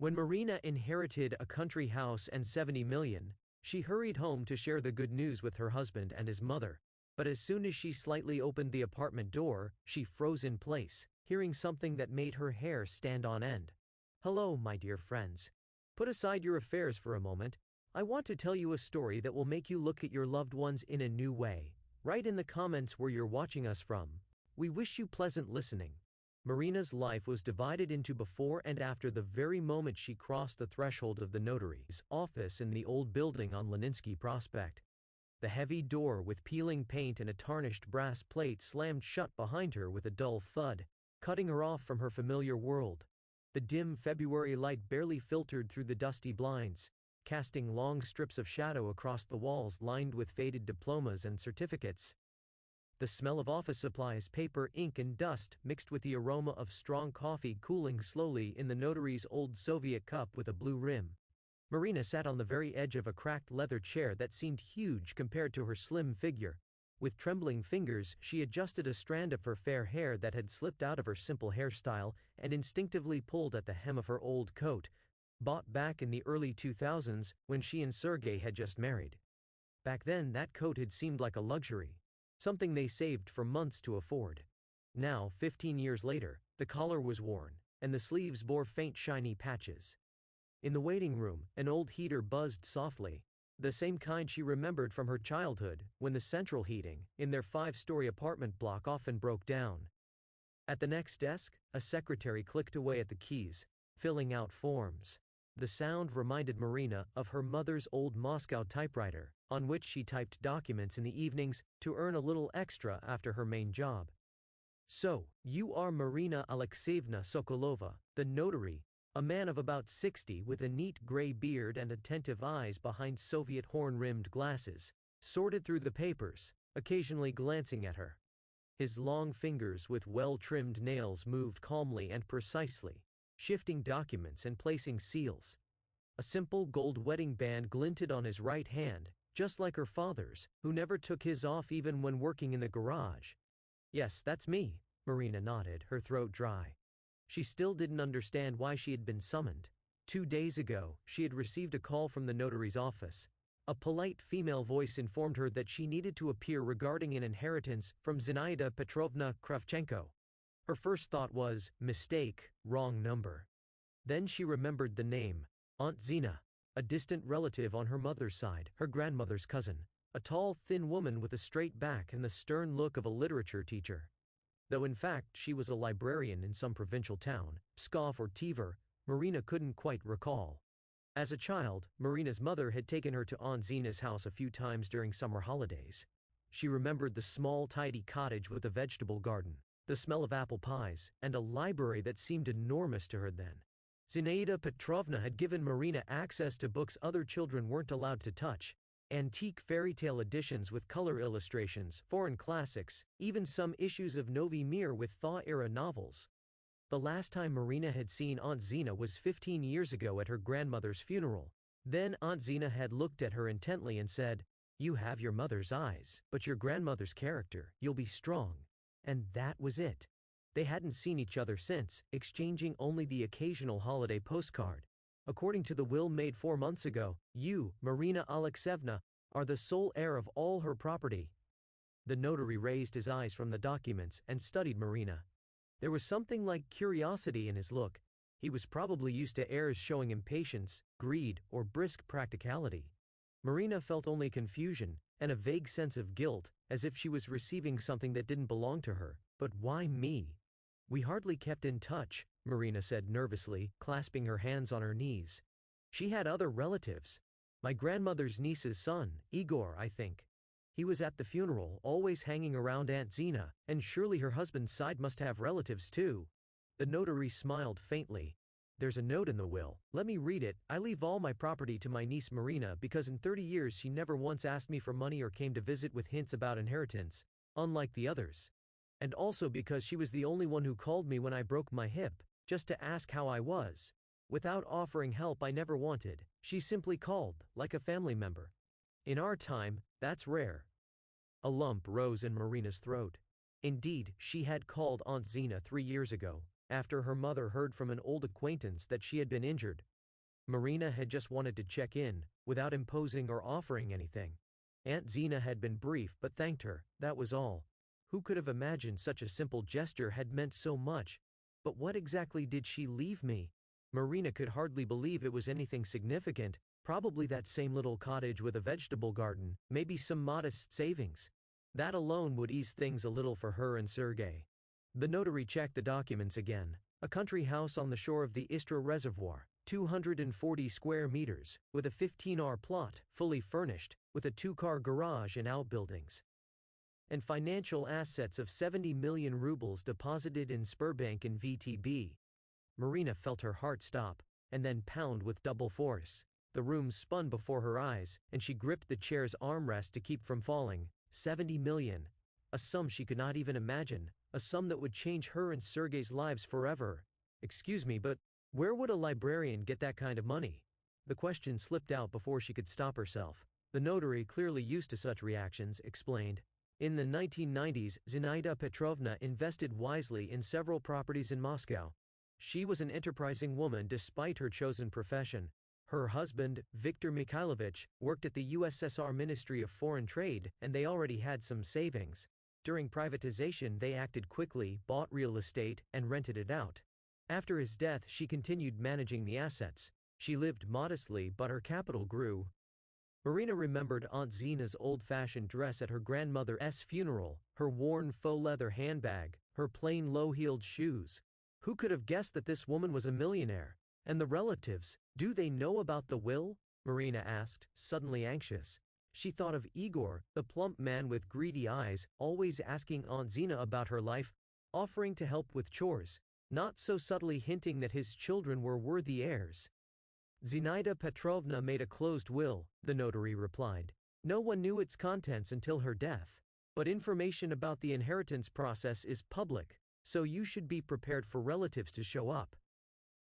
When Marina inherited a country house and 70 million, she hurried home to share the good news with her husband and his mother. But as soon as she slightly opened the apartment door, she froze in place, hearing something that made her hair stand on end. Hello, my dear friends. Put aside your affairs for a moment. I want to tell you a story that will make you look at your loved ones in a new way. Write in the comments where you're watching us from. We wish you pleasant listening. Marina's life was divided into before and after the very moment she crossed the threshold of the notary's office in the old building on Leninsky Prospect. The heavy door with peeling paint and a tarnished brass plate slammed shut behind her with a dull thud, cutting her off from her familiar world. The dim February light barely filtered through the dusty blinds, casting long strips of shadow across the walls lined with faded diplomas and certificates. The smell of office supplies, paper, ink, and dust mixed with the aroma of strong coffee cooling slowly in the notary's old Soviet cup with a blue rim. Marina sat on the very edge of a cracked leather chair that seemed huge compared to her slim figure. With trembling fingers, she adjusted a strand of her fair hair that had slipped out of her simple hairstyle and instinctively pulled at the hem of her old coat, bought back in the early 2000s when she and Sergei had just married. Back then, that coat had seemed like a luxury, something they saved for months to afford. Now, 15 years later, the collar was worn, and the sleeves bore faint shiny patches. In the waiting room, an old heater buzzed softly, the same kind she remembered from her childhood, when the central heating in their 5-story apartment block often broke down. At the next desk, a secretary clicked away at the keys, filling out forms. The sound reminded Marina of her mother's old Moscow typewriter, on which she typed documents in the evenings to earn a little extra after her main job. So, you are Marina Alexeyevna Sokolova, the notary, a man of about 60 with a neat gray beard and attentive eyes behind Soviet horn-rimmed glasses, sorted through the papers, occasionally glancing at her. His long fingers with well-trimmed nails moved calmly and precisely, shifting documents and placing seals. A simple gold wedding band glinted on his right hand, just like her father's, who never took his off even when working in the garage. Yes, that's me, Marina nodded, her throat dry. She still didn't understand why she had been summoned. 2 days ago, she had received a call from the notary's office. A polite female voice informed her that she needed to appear regarding an inheritance from Zinaida Petrovna Kravchenko. Her first thought was, mistake, wrong number. Then she remembered the name, Aunt Zina, a distant relative on her mother's side, her grandmother's cousin, a tall, thin woman with a straight back and the stern look of a literature teacher. Though in fact she was a librarian in some provincial town, Pskov or Tver, Marina couldn't quite recall. As a child, Marina's mother had taken her to Aunt Zina's house a few times during summer holidays. She remembered the small, tidy cottage with a vegetable garden, the smell of apple pies, and a library that seemed enormous to her then. Zinaida Petrovna had given Marina access to books other children weren't allowed to touch, antique fairy tale editions with color illustrations, foreign classics, even some issues of Novi Mir with thaw-era novels. The last time Marina had seen Aunt Zina was 15 years ago at her grandmother's funeral. Then Aunt Zina had looked at her intently and said, "You have your mother's eyes, but your grandmother's character, you'll be strong." And that was it. They hadn't seen each other since, exchanging only the occasional holiday postcard. According to the will made 4 months ago, you, Marina Alexeyevna, are the sole heir of all her property. The notary raised his eyes from the documents and studied Marina. There was something like curiosity in his look. He was probably used to heirs showing impatience, greed, or brisk practicality. Marina felt only confusion and a vague sense of guilt, as if she was receiving something that didn't belong to her. But why me? We hardly kept in touch, Marina said nervously, clasping her hands on her knees. She had other relatives. My grandmother's niece's son, Igor, I think. He was at the funeral, always hanging around Aunt Zina, and surely her husband's side must have relatives too. The notary smiled faintly. There's a note in the will. Let me read it. I leave all my property to my niece Marina because in 30 years she never once asked me for money or came to visit with hints about inheritance, unlike the others. And also because she was the only one who called me when I broke my hip, just to ask how I was. Without offering help I never wanted, she simply called, like a family member. In our time, that's rare. A lump rose in Marina's throat. Indeed, she had called Aunt Zina 3 years ago, After her mother heard from an old acquaintance that she had been injured, Marina had just wanted to check in, without imposing or offering anything. Aunt Zena had been brief but thanked her, that was all. Who could have imagined such a simple gesture had meant so much? But what exactly did she leave me? Marina could hardly believe it was anything significant, probably that same little cottage with a vegetable garden, maybe some modest savings. That alone would ease things a little for her and Sergei. The notary checked the documents again. A country house on the shore of the Istra Reservoir, 240 square meters, with a 15-ar plot, fully furnished, with a 2-car garage and outbuildings. And financial assets of 70 million rubles deposited in Sberbank and VTB. Marina felt her heart stop, and then pound with double force. The room spun before her eyes, and she gripped the chair's armrest to keep from falling. 70 million. A sum she could not even imagine, a sum that would change her and Sergei's lives forever. Excuse me, but where would a librarian get that kind of money? The question slipped out before she could stop herself. The notary, clearly used to such reactions, explained. In the 1990s, Zinaida Petrovna invested wisely in several properties in Moscow. She was an enterprising woman despite her chosen profession. Her husband, Viktor Mikhailovich, worked at the USSR Ministry of Foreign Trade, and they already had some savings. During privatization, they acted quickly, bought real estate, and rented it out. After his death, she continued managing the assets. She lived modestly, but her capital grew. Marina remembered Aunt Zena's old-fashioned dress at her grandmother's funeral, her worn faux leather handbag, her plain low-heeled shoes. Who could have guessed that this woman was a millionaire? And the relatives, do they know about the will? Marina asked, suddenly anxious. She thought of Igor, the plump man with greedy eyes, always asking Aunt Zena about her life, offering to help with chores, not so subtly hinting that his children were worthy heirs. Zinaida Petrovna made a closed will, the notary replied. No one knew its contents until her death. But information about the inheritance process is public, so you should be prepared for relatives to show up.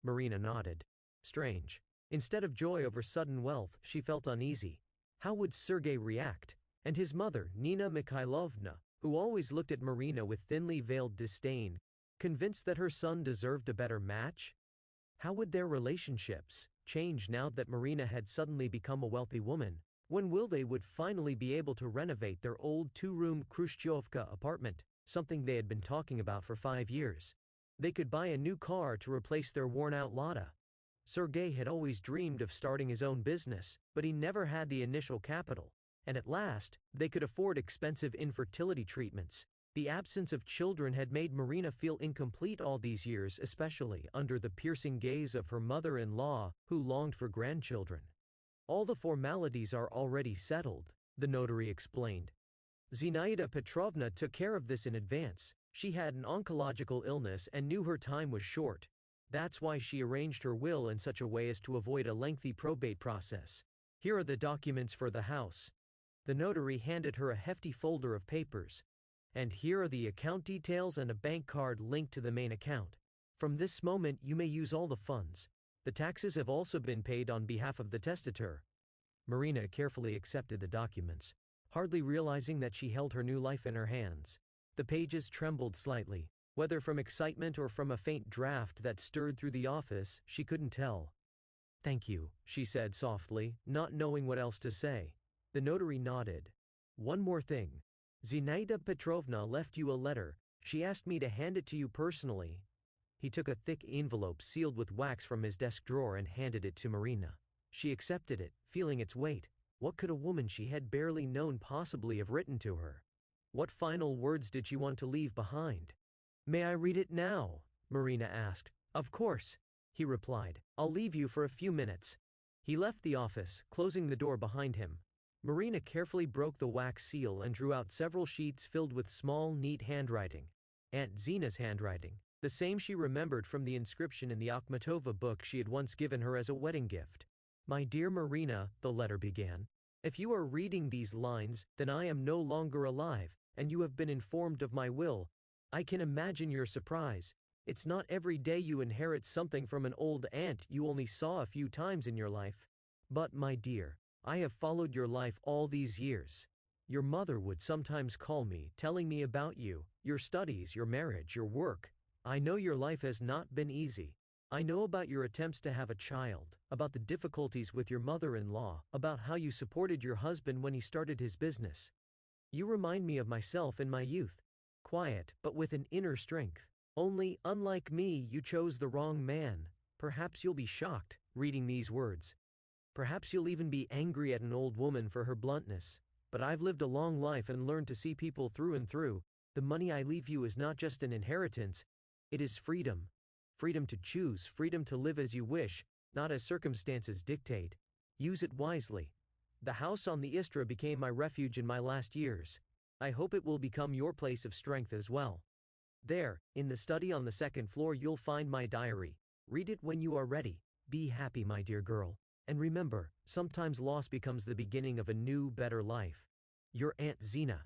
Marina nodded. Strange. Instead of joy over sudden wealth, she felt uneasy. How would Sergei react? And his mother, Nina Mikhailovna, who always looked at Marina with thinly veiled disdain, convinced that her son deserved a better match? How would their relationships change now that Marina had suddenly become a wealthy woman? When will they would finally be able to renovate their old 2-room Khrushchevka apartment, something they had been talking about for 5 years? They could buy a new car to replace their worn-out Lada. Sergei had always dreamed of starting his own business, but he never had the initial capital. And at last, they could afford expensive infertility treatments. The absence of children had made Marina feel incomplete all these years, especially under the piercing gaze of her mother-in-law, who longed for grandchildren. All the formalities are already settled, the notary explained. Zinaida Petrovna took care of this in advance. She had an oncological illness and knew her time was short. That's why she arranged her will in such a way as to avoid a lengthy probate process. Here are the documents for the house. The notary handed her a hefty folder of papers. And here are the account details and a bank card linked to the main account. From this moment you may use all the funds. The taxes have also been paid on behalf of the testator. Marina carefully accepted the documents, hardly realizing that she held her new life in her hands. The pages trembled slightly. Whether from excitement or from a faint draft that stirred through the office, she couldn't tell. Thank you, she said softly, not knowing what else to say. The notary nodded. One more thing. Zinaida Petrovna left you a letter. She asked me to hand it to you personally. He took a thick envelope sealed with wax from his desk drawer and handed it to Marina. She accepted it, feeling its weight. What could a woman she had barely known possibly have written to her? What final words did she want to leave behind? May I read it now? Marina asked. Of course, he replied. I'll leave you for a few minutes. He left the office, closing the door behind him. Marina carefully broke the wax seal and drew out several sheets filled with small, neat handwriting. Aunt Zena's handwriting, the same she remembered from the inscription in the Akhmatova book she had once given her as a wedding gift. My dear Marina, the letter began. If you are reading these lines, then I am no longer alive, and you have been informed of my will. I can imagine your surprise. It's not every day you inherit something from an old aunt you only saw a few times in your life. But, my dear, I have followed your life all these years. Your mother would sometimes call me, telling me about you, your studies, your marriage, your work. I know your life has not been easy. I know about your attempts to have a child, about the difficulties with your mother-in-law, about how you supported your husband when he started his business. You remind me of myself in my youth. Quiet, but with an inner strength. Only, unlike me, you chose the wrong man. Perhaps you'll be shocked, reading these words. Perhaps you'll even be angry at an old woman for her bluntness. But I've lived a long life and learned to see people through and through. The money I leave you is not just an inheritance. It is freedom. Freedom to choose, freedom to live as you wish, not as circumstances dictate. Use it wisely. The house on the Istra became my refuge in my last years. I hope it will become your place of strength as well. There, in the study on the second floor, you'll find my diary. Read it when you are ready. Be happy, my dear girl. And remember, sometimes loss becomes the beginning of a new, better life. Your Aunt Zena.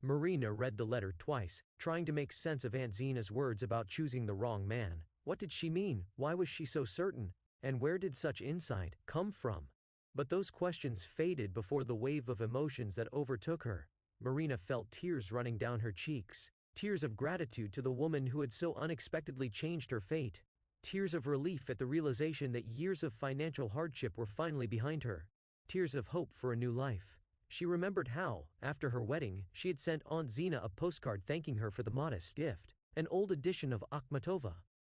Marina read the letter twice, trying to make sense of Aunt Zena's words about choosing the wrong man. What did she mean? Why was she so certain? And where did such insight come from? But those questions faded before the wave of emotions that overtook her. Marina felt tears running down her cheeks. Tears of gratitude to the woman who had so unexpectedly changed her fate. Tears of relief at the realization that years of financial hardship were finally behind her. Tears of hope for a new life. She remembered how, after her wedding, she had sent Aunt Zena a postcard thanking her for the modest gift, an old edition of Akhmatova.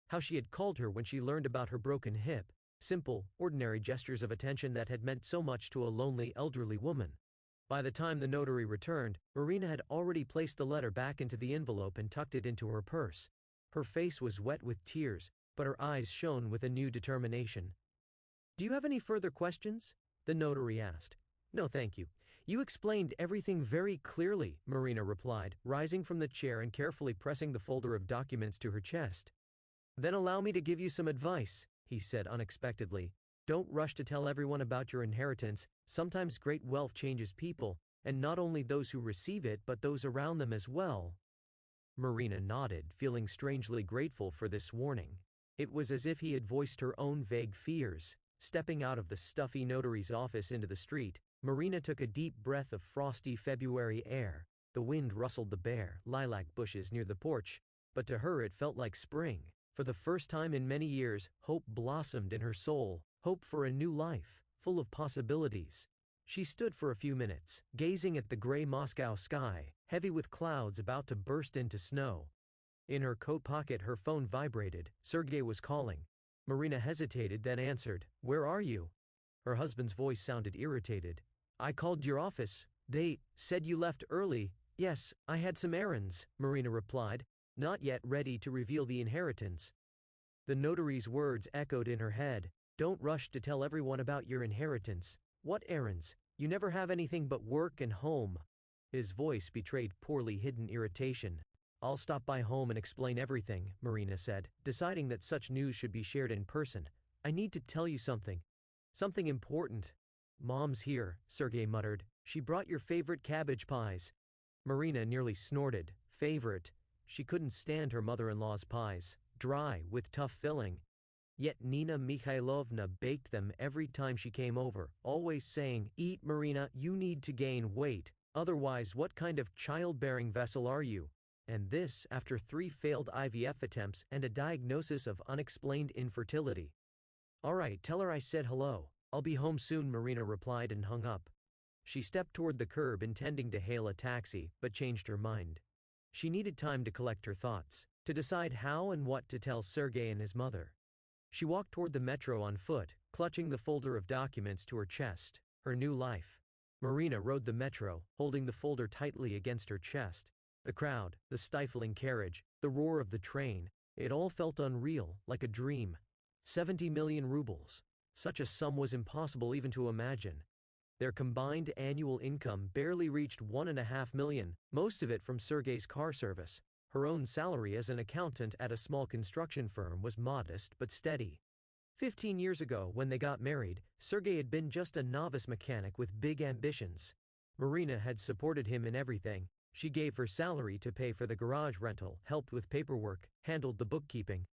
How she had called her when she learned about her broken hip. Simple, ordinary gestures of attention that had meant so much to a lonely elderly woman. By the time the notary returned, Marina had already placed the letter back into the envelope and tucked it into her purse. Her face was wet with tears, but her eyes shone with a new determination. "Do you have any further questions?" the notary asked. "No, thank you. You explained everything very clearly," Marina replied, rising from the chair and carefully pressing the folder of documents to her chest. "Then allow me to give you some advice," he said unexpectedly. "Don't rush to tell everyone about your inheritance. Sometimes great wealth changes people, and not only those who receive it but those around them as well." Marina nodded, feeling strangely grateful for this warning. It was as if he had voiced her own vague fears. Stepping out of the stuffy notary's office into the street, Marina took a deep breath of frosty February air. The wind rustled the bare, lilac bushes near the porch, but to her it felt like spring. For the first time in many years, hope blossomed in her soul, hope for a new life, full of possibilities. She stood for a few minutes, gazing at the gray Moscow sky, heavy with clouds about to burst into snow. In her coat pocket her phone vibrated. Sergei was calling. Marina hesitated, then answered. "Where are you?" Her husband's voice sounded irritated. "I called your office. They said you left early." "Yes, I had some errands," Marina replied, not yet ready to reveal the inheritance. The notary's words echoed in her head. "Don't rush to tell everyone about your inheritance. What errands? You never have anything but work and home." His voice betrayed poorly hidden irritation. "I'll stop by home and explain everything," Marina said, deciding that such news should be shared in person. "I need to tell you something. Something important." "Mom's here," Sergei muttered. "She brought your favorite cabbage pies." Marina nearly snorted. Favorite? She couldn't stand her mother-in-law's pies. Dry, with tough filling. Yet Nina Mikhailovna baked them every time she came over, always saying, "Eat, Marina, you need to gain weight. Otherwise, what kind of childbearing vessel are you?" And this, after 3 failed IVF attempts and a diagnosis of unexplained infertility. "All right, tell her I said hello. I'll be home soon," Marina replied and hung up. She stepped toward the curb intending to hail a taxi, but changed her mind. She needed time to collect her thoughts, to decide how and what to tell Sergei and his mother. She walked toward the metro on foot, clutching the folder of documents to her chest. Her new life. Marina rode the metro, holding the folder tightly against her chest. The crowd, the stifling carriage, the roar of the train, it all felt unreal, like a dream. 70 million rubles. Such a sum was impossible even to imagine. Their combined annual income barely reached 1.5 million, most of it from Sergei's car service. Her own salary as an accountant at a small construction firm was modest but steady. 15 years ago, when they got married, Sergei had been just a novice mechanic with big ambitions. Marina had supported him in everything. She gave her salary to pay for the garage rental, helped with paperwork, handled the bookkeeping.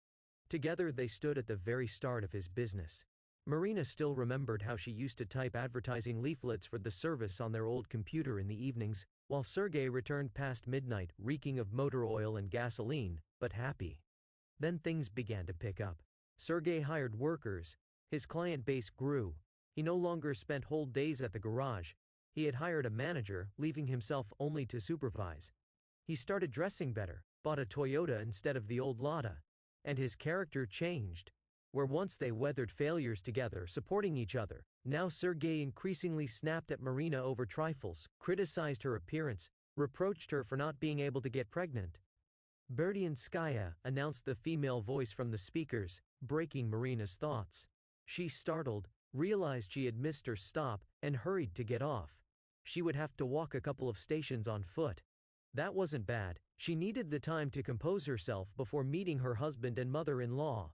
Together they stood at the very start of his business. Marina still remembered how she used to type advertising leaflets for the service on their old computer in the evenings, while Sergei returned past midnight, reeking of motor oil and gasoline, but happy. Then things began to pick up. Sergey hired workers. His client base grew. He no longer spent whole days at the garage. He had hired a manager, leaving himself only to supervise. He started dressing better, bought a Toyota instead of the old Lada. And his character changed. Where once they weathered failures together, supporting each other, now Sergey increasingly snapped at Marina over trifles, criticized her appearance, reproached her for not being able to get pregnant. Berdianskaya, announced the female voice from the speakers, breaking Marina's thoughts. She startled, realized she had missed her stop, and hurried to get off. She would have to walk a couple of stations on foot. That wasn't bad. She needed the time to compose herself before meeting her husband and mother-in-law.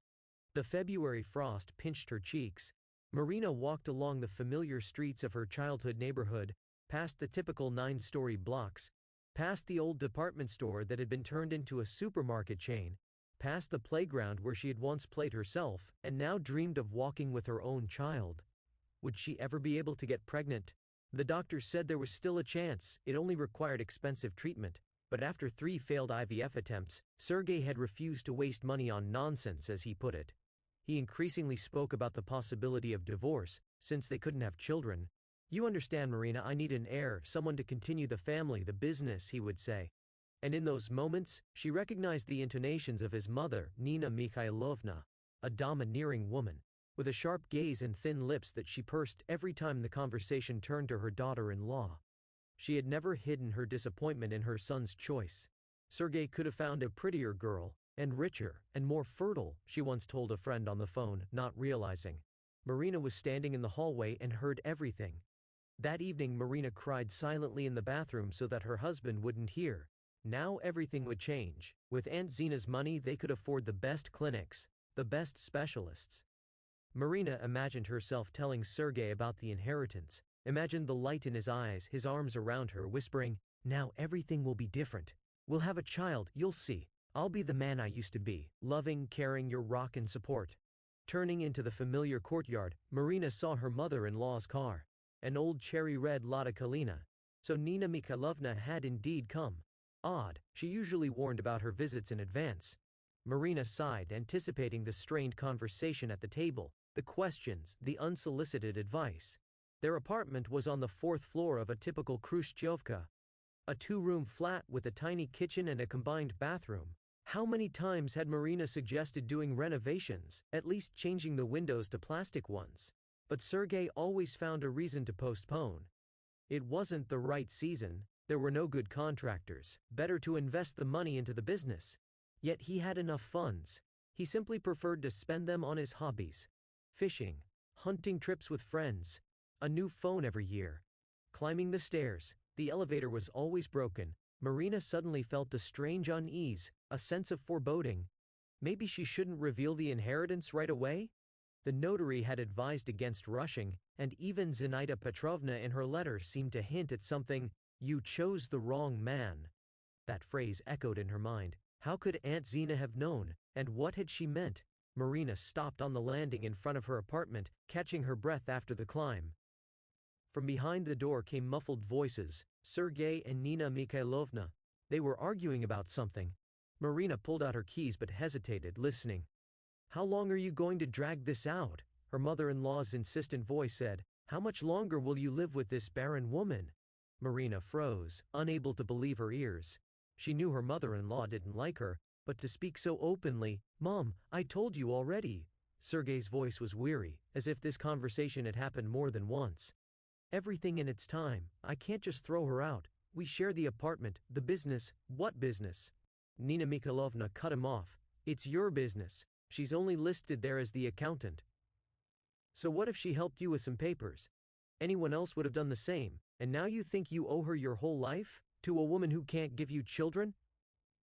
The February frost pinched her cheeks. Marina walked along the familiar streets of her childhood neighborhood, past the typical 9-story blocks, past the old department store that had been turned into a supermarket chain, past the playground where she had once played herself and now dreamed of walking with her own child. Would she ever be able to get pregnant? The doctor said there was still a chance, it only required expensive treatment. But after 3 failed IVF attempts, Sergey had refused to waste money on nonsense, as he put it. He increasingly spoke about the possibility of divorce, since they couldn't have children. "You understand, Marina, I need an heir, someone to continue the family, the business," he would say. And in those moments, she recognized the intonations of his mother, Nina Mikhailovna, a domineering woman, with a sharp gaze and thin lips that she pursed every time the conversation turned to her daughter-in-law. She had never hidden her disappointment in her son's choice. Sergey could have found a prettier girl, and richer, and more fertile, she once told a friend on the phone, not realizing. Marina was standing in the hallway and heard everything. That evening Marina cried silently in the bathroom so that her husband wouldn't hear. Now everything would change. With Aunt Zina's money they could afford the best clinics, the best specialists. Marina imagined herself telling Sergey about the inheritance, imagined the light in his eyes, his arms around her, whispering, "Now everything will be different. We'll have a child, you'll see. I'll be the man I used to be, loving, caring, your rock and support." Turning into the familiar courtyard, Marina saw her mother-in-law's car. An old cherry-red Lada Kalina. So Nina Mikhailovna had indeed come. Odd, she usually warned about her visits in advance. Marina sighed, anticipating the strained conversation at the table, the questions, the unsolicited advice. Their apartment was on the 4th floor of a typical Khrushchevka. A 2-room flat with a tiny kitchen and a combined bathroom. How many times had Marina suggested doing renovations, at least changing the windows to plastic ones? But Sergey always found a reason to postpone. It wasn't the right season, there were no good contractors, better to invest the money into the business. Yet he had enough funds. He simply preferred to spend them on his hobbies. Fishing, hunting trips with friends, a new phone every year. Climbing the stairs, the elevator was always broken. Marina suddenly felt a strange unease, a sense of foreboding. Maybe she shouldn't reveal the inheritance right away? The notary had advised against rushing, and even Zinaida Petrovna in her letter seemed to hint at something. "You chose the wrong man." That phrase echoed in her mind. How could Aunt Zina have known, and what had she meant? Marina stopped on the landing in front of her apartment, catching her breath after the climb. From behind the door came muffled voices, Sergey and Nina Mikhailovna. They were arguing about something. Marina pulled out her keys but hesitated, listening. "How long are you going to drag this out?" Her mother-in-law's insistent voice said. "How much longer will you live with this barren woman?" Marina froze, unable to believe her ears. She knew her mother-in-law didn't like her, but to speak so openly, "Mom, I told you already." Sergey's voice was weary, as if this conversation had happened more than once. "Everything in its time, I can't just throw her out. We share the apartment, the business." "What business?" Nina Mikhailovna cut him off. "It's your business. She's only listed there as the accountant. So what if she helped you with some papers? Anyone else would have done the same, and now you think you owe her your whole life? To a woman who can't give you children?"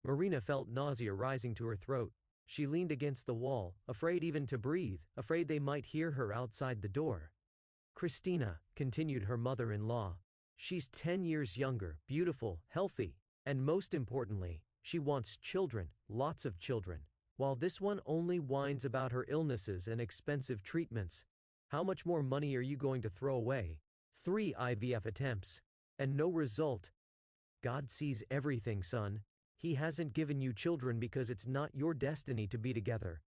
Marina felt nausea rising to her throat. She leaned against the wall, afraid even to breathe, afraid they might hear her outside the door. "Christina," continued her mother-in-law. "She's 10 years younger, beautiful, healthy, and most importantly, she wants children, lots of children. While this one only whines about her illnesses and expensive treatments. How much more money are you going to throw away? 3 IVF attempts. And no result. God sees everything, son." He hasn't given you children because it's not your destiny to be together.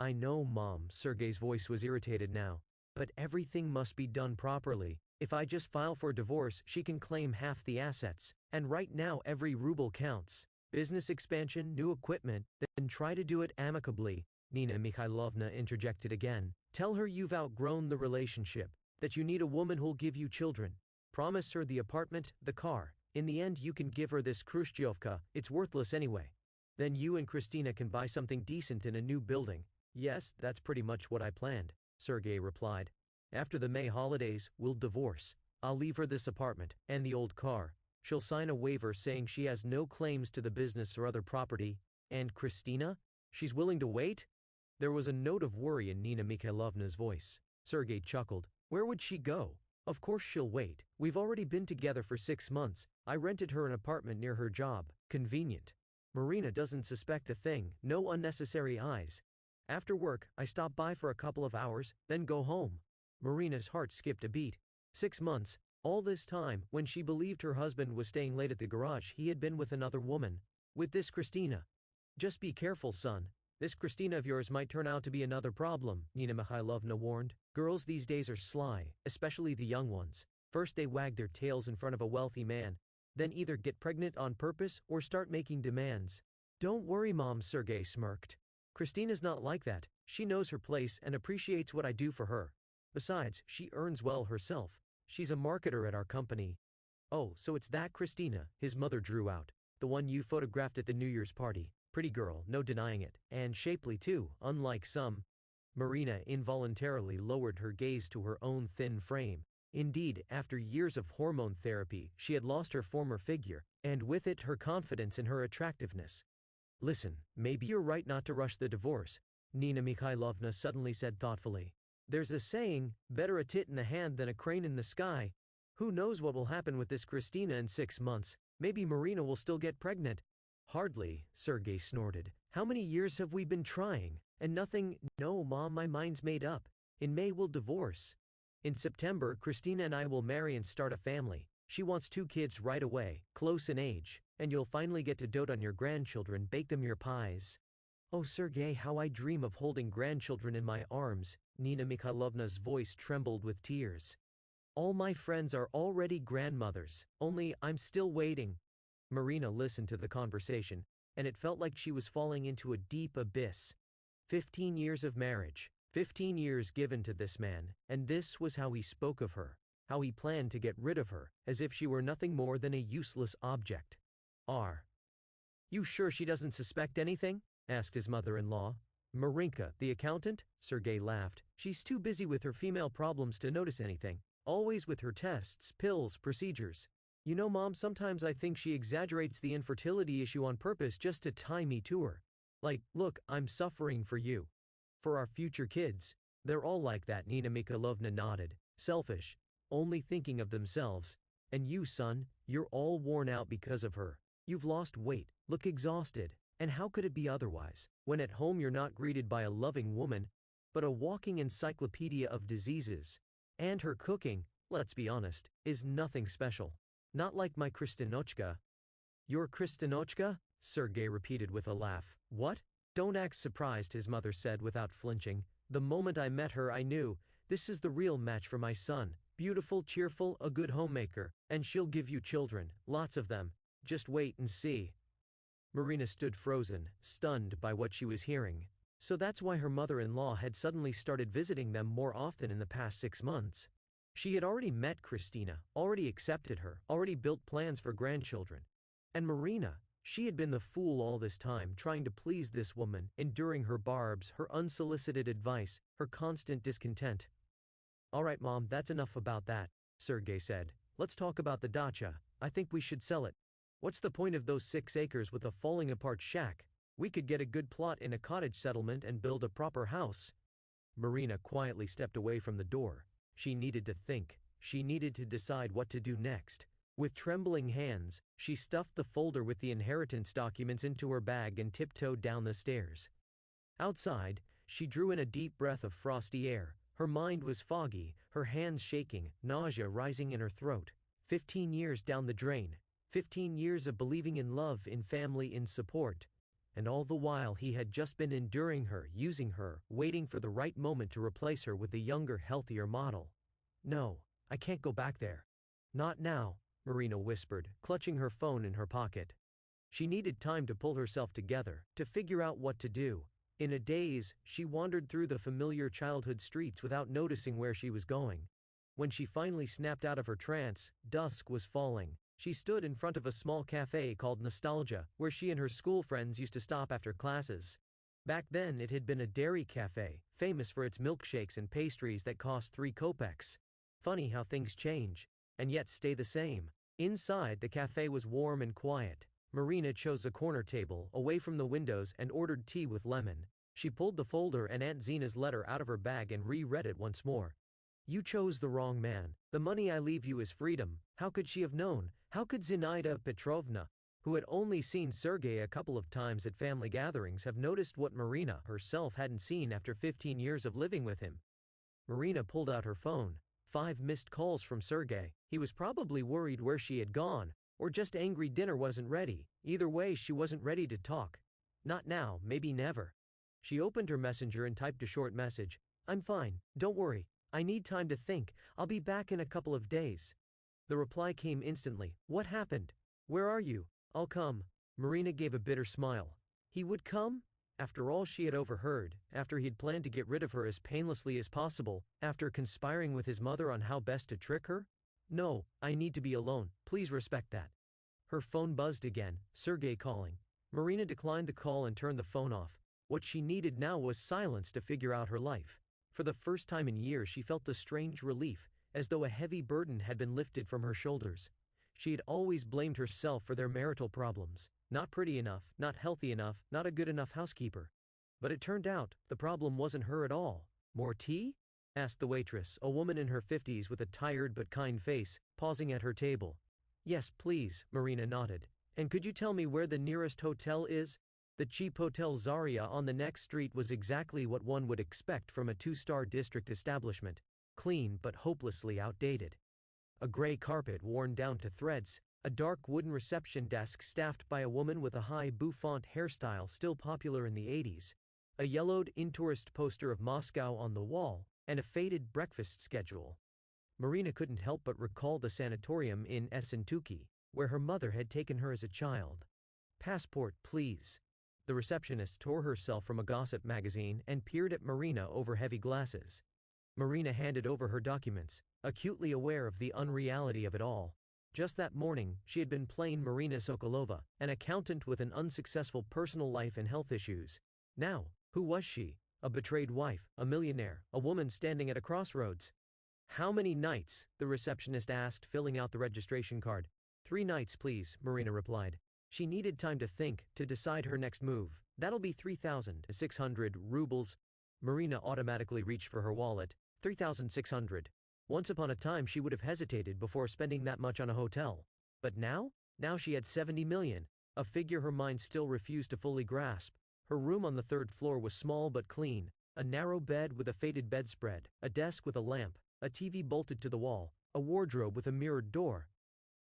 I know, Mom, Sergei's voice was irritated now. But everything must be done properly. If I just file for divorce, she can claim half the assets. And right now every ruble counts. Business expansion, new equipment, then try to do it amicably. Nina Mikhailovna interjected again. Tell her you've outgrown the relationship, that you need a woman who'll give you children. Promise her the apartment, the car. In the end you can give her this Khrushchevka, it's worthless anyway. Then you and Christina can buy something decent in a new building. Yes, that's pretty much what I planned, Sergei replied. After the May holidays, we'll divorce. I'll leave her this apartment, and the old car. She'll sign a waiver saying she has no claims to the business or other property. And Christina? She's willing to wait? There was a note of worry in Nina Mikhailovna's voice. Sergei chuckled. Where would she go? Of course she'll wait. We've already been together for 6 months. I rented her an apartment near her job. Convenient. Marina doesn't suspect a thing. No unnecessary eyes. After work, I stop by for a couple of hours, then go home. Marina's heart skipped a beat. 6 months. All this time, when she believed her husband was staying late at the garage, he had been with another woman. With this Christina. Just be careful, son. This Christina of yours might turn out to be another problem, Nina Mikhailovna warned. Girls these days are sly, especially the young ones. First they wag their tails in front of a wealthy man, then either get pregnant on purpose or start making demands. Don't worry, Mom, Sergei smirked. Christina's not like that. She knows her place and appreciates what I do for her. Besides, she earns well herself. She's a marketer at our company. Oh, so it's that Christina, his mother drew out. The one you photographed at the New Year's party. Pretty girl, no denying it. And shapely too, unlike some. Marina involuntarily lowered her gaze to her own thin frame. Indeed, after years of hormone therapy, she had lost her former figure, and with it her confidence in her attractiveness. Listen, maybe you're right not to rush the divorce, Nina Mikhailovna suddenly said thoughtfully. There's a saying, better a tit in the hand than a crane in the sky. Who knows what will happen with this Christina in 6 months? Maybe Marina will still get pregnant. Hardly, Sergei snorted. How many years have we been trying? And nothing. No, Mom, my mind's made up. In May we'll divorce. In September, Christina and I will marry and start a family. She wants 2 kids right away, close in age, and you'll finally get to dote on your grandchildren, bake them your pies. Oh, Sergei, how I dream of holding grandchildren in my arms. Nina Mikhailovna's voice trembled with tears. All my friends are already grandmothers, only I'm still waiting. Marina listened to the conversation, and it felt like she was falling into a deep abyss. 15 years of marriage, 15 years given to this man, and this was how he spoke of her, how he planned to get rid of her, as if she were nothing more than a useless object. Are you sure she doesn't suspect anything? Asked his mother-in-law. Marinka, the accountant? Sergei laughed. She's too busy with her female problems to notice anything. Always with her tests, pills, procedures. You know, Mom, sometimes I think she exaggerates the infertility issue on purpose just to tie me to her. Like, look, I'm suffering for you. For our future kids. They're all like that, Nina Mikhailovna nodded. Selfish. Only thinking of themselves. And you, son, you're all worn out because of her. You've lost weight, look exhausted. And how could it be otherwise, when at home you're not greeted by a loving woman, but a walking encyclopedia of diseases? And her cooking, let's be honest, is nothing special. Not like my Kristinochka. Your Kristinochka? Sergei repeated with a laugh. What? Don't act surprised, his mother said without flinching. The moment I met her I knew, this is the real match for my son. Beautiful, cheerful, a good homemaker, and she'll give you children, lots of them. Just wait and see. Marina stood frozen, stunned by what she was hearing. So that's why her mother-in-law had suddenly started visiting them more often in the past 6 months. She had already met Christina, already accepted her, already built plans for grandchildren. And Marina, she had been the fool all this time, trying to please this woman, enduring her barbs, her unsolicited advice, her constant discontent. All right, Mom, that's enough about that, Sergei said. Let's talk about the dacha. I think we should sell it. What's the point of those 6 acres with a falling-apart shack? We could get a good plot in a cottage settlement and build a proper house. Marina quietly stepped away from the door. She needed to think. She needed to decide what to do next. With trembling hands, she stuffed the folder with the inheritance documents into her bag and tiptoed down the stairs. Outside, she drew in a deep breath of frosty air. Her mind was foggy, her hands shaking, nausea rising in her throat. 15 years down the drain. 15 years of believing in love, in family, in support. And all the while he had just been enduring her, using her, waiting for the right moment to replace her with a younger, healthier model. No, I can't go back there. Not now, Marina whispered, clutching her phone in her pocket. She needed time to pull herself together, to figure out what to do. In a daze, she wandered through the familiar childhood streets without noticing where she was going. When she finally snapped out of her trance, dusk was falling. She stood in front of a small cafe called Nostalgia, where she and her school friends used to stop after classes. Back then it had been a dairy cafe, famous for its milkshakes and pastries that cost 3 kopecks. Funny how things change, and yet stay the same. Inside, the cafe was warm and quiet. Marina chose a corner table, away from the windows, and ordered tea with lemon. She pulled the folder and Aunt Zena's letter out of her bag and reread it once more. You chose the wrong man. The money I leave you is freedom. How could she have known? How could Zinaida Petrovna, who had only seen Sergei a couple of times at family gatherings, have noticed what Marina herself hadn't seen after 15 years of living with him? Marina pulled out her phone. 5 missed calls from Sergei. He was probably worried where she had gone, or just angry dinner wasn't ready. Either way, she wasn't ready to talk. Not now, maybe never. She opened her messenger and typed a short message. I'm fine, don't worry. I need time to think. I'll be back in a couple of days. The reply came instantly. What happened? Where are you? I'll come. Marina gave a bitter smile. He would come? After all she had overheard, after he'd planned to get rid of her as painlessly as possible, after conspiring with his mother on how best to trick her? No, I need to be alone. Please respect that. Her phone buzzed again. Sergei calling. Marina declined the call and turned the phone off. What she needed now was silence to figure out her life. For the first time in years she felt a strange relief, as though a heavy burden had been lifted from her shoulders. She had always blamed herself for their marital problems. Not pretty enough, not healthy enough, not a good enough housekeeper. But it turned out, the problem wasn't her at all. More tea? Asked the waitress, a woman in her 50s with a tired but kind face, pausing at her table. Yes, please, Marina nodded. And could you tell me where the nearest hotel is? The cheap Hotel Zaria on the next street was exactly what one would expect from a 2-star district establishment. Clean but hopelessly outdated. A gray carpet worn down to threads, a dark wooden reception desk staffed by a woman with a high bouffant hairstyle still popular in the 80s, a yellowed in-tourist poster of Moscow on the wall, and a faded breakfast schedule. Marina couldn't help but recall the sanatorium in Essentuki, where her mother had taken her as a child. Passport, please. The receptionist tore herself from a gossip magazine and peered at Marina over heavy glasses. Marina handed over her documents, acutely aware of the unreality of it all. Just that morning, she had been plain Marina Sokolova, an accountant with an unsuccessful personal life and health issues. Now, who was she? A betrayed wife, a millionaire, a woman standing at a crossroads. How many nights? The receptionist asked, filling out the registration card. 3 nights, please, Marina replied. She needed time to think, to decide her next move. That'll be 3,600 rubles. Marina automatically reached for her wallet. 3,600. Once upon a time she would have hesitated before spending that much on a hotel. But now? Now she had 70 million, a figure her mind still refused to fully grasp. Her room on the 3rd floor was small but clean. A narrow bed with a faded bedspread, a desk with a lamp, a TV bolted to the wall, a wardrobe with a mirrored door.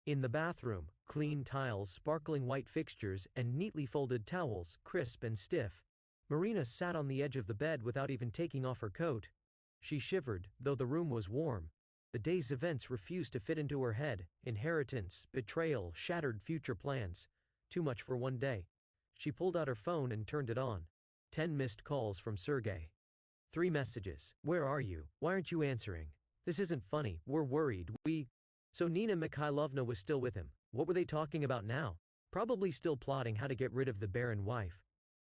In the bathroom, clean tiles, sparkling white fixtures, and neatly folded towels, crisp and stiff. Marina sat on the edge of the bed without even taking off her coat. She shivered, though the room was warm. The day's events refused to fit into her head. Inheritance, betrayal, shattered future plans. Too much for one day. She pulled out her phone and turned it on. 10 missed calls from Sergei. 3 messages. Where are you? Why aren't you answering? This isn't funny. We're worried. So Nina Mikhailovna was still with him. What were they talking about now? Probably still plotting how to get rid of the barren wife.